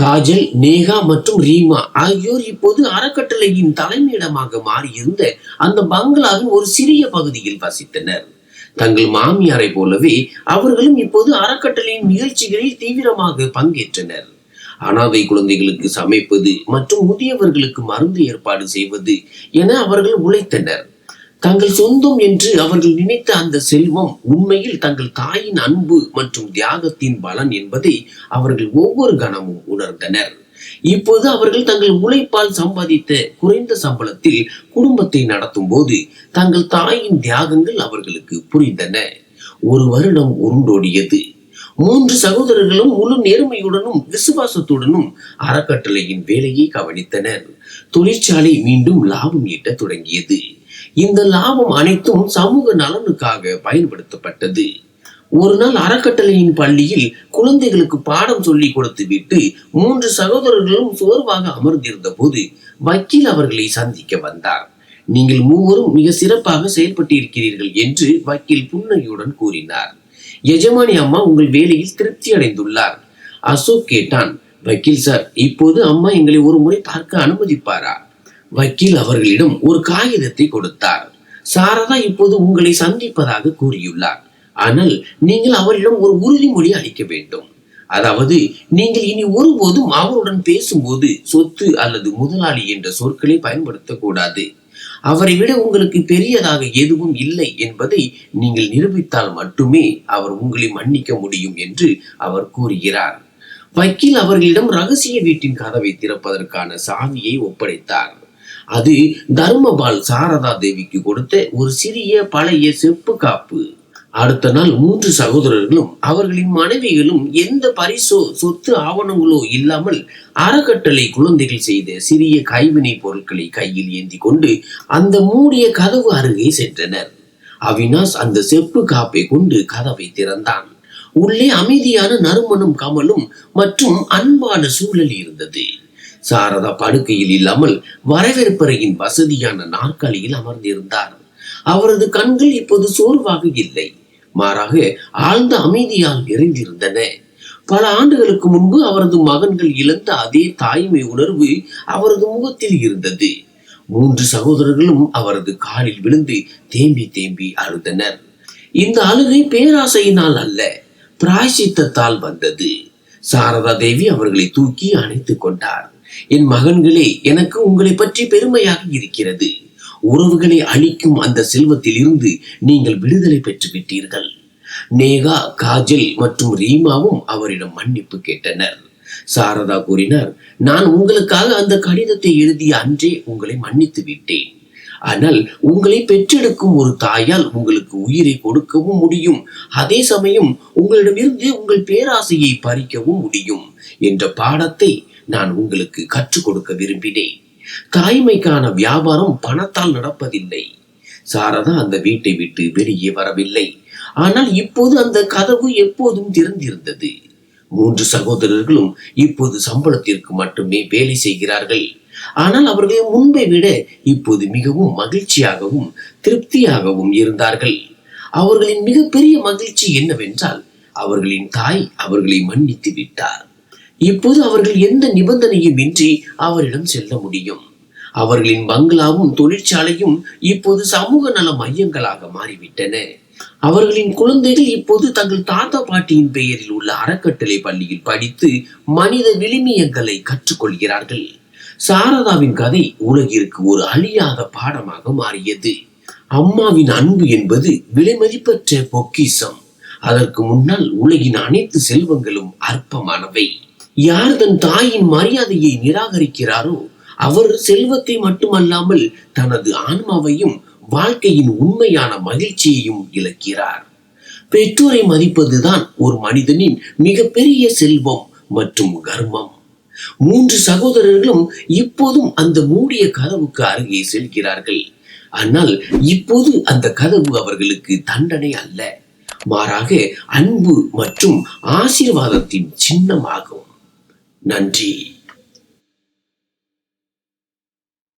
Speaker 1: காஜல், நேகா மற்றும் ரீமா ஆகியோர் இப்போது அறக்கட்டளையின் தலைமையிடமாக மாறியிருந்த அந்த பங்களாவின் ஒரு சிறிய பகுதியில் வசித்தனர். தங்கள் மாமியாரை போலவே அவர்களும் இப்போது அறக்கட்டளையின் நிகழ்ச்சிகளில் தீவிரமாக பங்கேற்றனர். அனாதை குழந்தைகளுக்கு சமைப்பது மற்றும் முதியவர்களுக்கு மருந்து ஏற்பாடு செய்வது என அவர்கள் உழைத்தனர். தங்கள் சொந்தம் என்று அவர்கள் நினைத்த அந்த செல்வம் உண்மையில் தங்கள் தாயின் அன்பு மற்றும் தியாகத்தின் பலன் என்பதை அவர்கள் ஒவ்வொரு கணமும் உணர்ந்தனர். இப்போது அவர்கள் தங்கள் உழைப்பால் சம்பாதித்த குறைந்த சம்பளத்தில் குடும்பத்தை நடத்தும் போது தங்கள் தாயின் தியாகங்கள் அவர்களுக்கு புரிந்தன. 1 வருடம் உருண்டோடியது. 3 சகோதரர்களும் முழு நேர்மையுடனும் விசுவாசத்துடனும் அறக்கட்டளையின் வேலையை கவனித்தனர். தொழிற்சாலை மீண்டும் லாபம் ஈட்ட தொடங்கியது. இந்த லாபம் அனைத்தும் சமூக நலனுக்காக பயன்படுத்தப்பட்டது. ஒரு நாள் அறக்கட்டளையின் பள்ளியில் குழந்தைகளுக்கு பாடம் சொல்லி கொடுத்து விட்டு 3 சகோதரர்களும் சோர்வாக அமர்ந்திருந்த போது வக்கீல் அவர்களை சந்திக்க வந்தார். நீங்கள் மூவரும் மிக சிறப்பாக செயல்பட்டிருக்கிறீர்கள் என்று வக்கீல் புன்னகையுடன் கூறினார். எஜமானி அம்மா உங்கள் வேலையில் திருப்தி அடைந்துள்ளார். அசோக் கேட்டான், வக்கீல் சார், இப்போது அம்மா எங்களை ஒரு முறை பார்க்க அனுமதிப்பாரா? வக்கீல் அவர்களிடம் ஒரு காகிதத்தை கொடுத்தார். சாரதா இப்போது உங்களை சந்திப்பதாக கூறியுள்ளார். ஆனால் நீங்கள் அவரிடம் ஒரு உறுதிமொழி அளிக்க வேண்டும். அதாவது நீங்கள் இனி ஒருபோதும் அவருடன் பேசும்போது சொத்து அல்லது முதலாளி என்ற சொற்களை பயன்படுத்தக்கூடாது. அவரை விட உங்களுக்கு பெரியதாக எதுவும் இல்லை என்பதை நீங்கள் நிரூபித்தால் மட்டுமே அவர் உங்களை மன்னிக்க முடியும் என்று அவர் கூறுகிறார். வக்கீல் அவர்களிடம் ரகசிய வீட்டின் கதவை திறப்பதற்கான சாவியை ஒப்படைத்தார். அது தர்மபால் சாரதா தேவிக்கு கொடுத்த ஒரு சிறிய பழைய செப்பு காப்பு. அடுத்த நாள் 3 சகோதரர்களும் அவர்களின் மனைவிகளும் எந்த பரிசோ சொத்து ஆவணங்களோ இல்லாமல் அறக்கட்டளை குழந்தைகள் செய்த சிறிய கைவினை பொருட்களை கையில் ஏந்தி கொண்டு அந்த மூடிய கதவு அருகே சென்றனர். அவினாஷ் அந்த செப்பு காப்பை கொண்டு கதவை திறந்தான். உள்ளே அமைதியான நறுமணம் கமலும் மற்றும் அன்பான சூழல் இருந்தது. சாரதா படுக்கையில் இல்லாமல் வரவேற்பறையின் வசதியான நாற்காலியில் அமர்ந்திருந்தார். அவரது கண்கள் இப்போது சோர்வாக இல்லை, மாறாக ஆழ்ந்த அமைதியால் நிறைந்திருந்தன. பல ஆண்டுகளுக்கு முன்பு அவரது மகன்கள் இழந்த அதே தாய்மை உணர்வு அவரது முகத்தில் இருந்தது. 3 சகோதரர்களும் அவரது காலில் விழுந்து தேம்பி தேம்பி அழுதனர். இந்த அழுகை பேராசையினால் அல்ல, பிராயசித்தத்தால் வந்தது. சாரதா தேவி அவர்களை தூக்கி அணைத்துக் கொண்டார். என் மகன்களே, எனக்கு உங்களை பற்றி பெருமையாக இருக்கிறது. உறவுகளை அளிக்கும் அந்த செல்வத்தில் இருந்து நீங்கள் விடுதலை பெற்று விட்டீர்கள். நேகா, காஜல் மற்றும் ரீமாவும் அவரிடம் மன்னிப்பு கேட்டனர். சாரதா கூறினார், நான் உங்களுக்காக அந்த கடிதத்தை எழுதிய அன்றே உங்களை மன்னித்து விட்டேன். ஆனால் உங்களை பெற்றெடுக்கும் ஒரு தாயால் உங்களுக்கு உயிரை கொடுக்கவும் முடியும், அதே சமயம் உங்களிடமிருந்து உங்கள் பேராசையை பறிக்கவும் முடியும் என்ற பாடத்தை நான் உங்களுக்கு கற்றுக் கொடுக்க விரும்பினேன். தாய்மைக்கான வியாபாரம் பணத்தால் நடப்பதில்லை. சாரதா அந்த வீட்டை விட்டு வெளியே வரவில்லை. ஆனால் இப்போது அந்த கதவு எப்போதும் திறந்திருந்தது. 3 சகோதரர்களும் இப்போது சம்பளத்திற்கு மட்டுமே வேலை செய்கிறார்கள். ஆனால் அவர்கள் முன்பை விட இப்போது மிகவும் மகிழ்ச்சியாகவும் திருப்தியாகவும் இருந்தார்கள். அவர்களின் மிகப்பெரிய மகிழ்ச்சி என்னவென்றால், அவர்களின் தாய் அவர்களை மன்னித்து விட்டார். இப்போது அவர்கள் எந்த நிபந்தனையும் இன்றி அவரிடம் செல்ல முடியும். அவர்களின் பங்களாவும் தொழிற்சாலையும் இப்போது சமூக நல மையங்களாக மாறிவிட்டன. அவர்களின் குழந்தைகள் இப்போது தங்கள் தாத்தா பாட்டியின் பெயரில் உள்ள அறக்கட்டளை பள்ளியில் படித்து மனித விழுமியங்களை கற்றுக்கொள்கிறார்கள். சாரதாவின் கதை உலகிற்கு ஒரு அழியாத பாடமாக மாறியது. அம்மாவின் அன்பு என்பது விலைமதிப்பற்ற பொக்கிஷம். அதற்கு முன்னால் உலகின் அனைத்து செல்வங்களும் அற்பமானவை. யார் தன் தாயின் மரியாதையை நிராகரிக்கிறாரோ அவர் செல்வத்தை மட்டுமல்லாமல் தனது ஆன்மாவையும் வாழ்க்கையின் உண்மையான மகிழ்ச்சியையும் இழக்கிறார். பெற்றோரை மதிப்பதுதான் ஒரு மனிதனின் மிகப்பெரிய செல்வம் மற்றும் கர்மம். 3 சகோதரர்களும் இப்போதும் அந்த மூடிய கதவுக்கு அருகே செல்கிறார்கள். ஆனால் இப்போது அந்த கதவு அவர்களுக்கு தண்டனை அல்ல, மாறாக அன்பு மற்றும் ஆசீர்வாதத்தின் சின்னமாகும். நன்றி.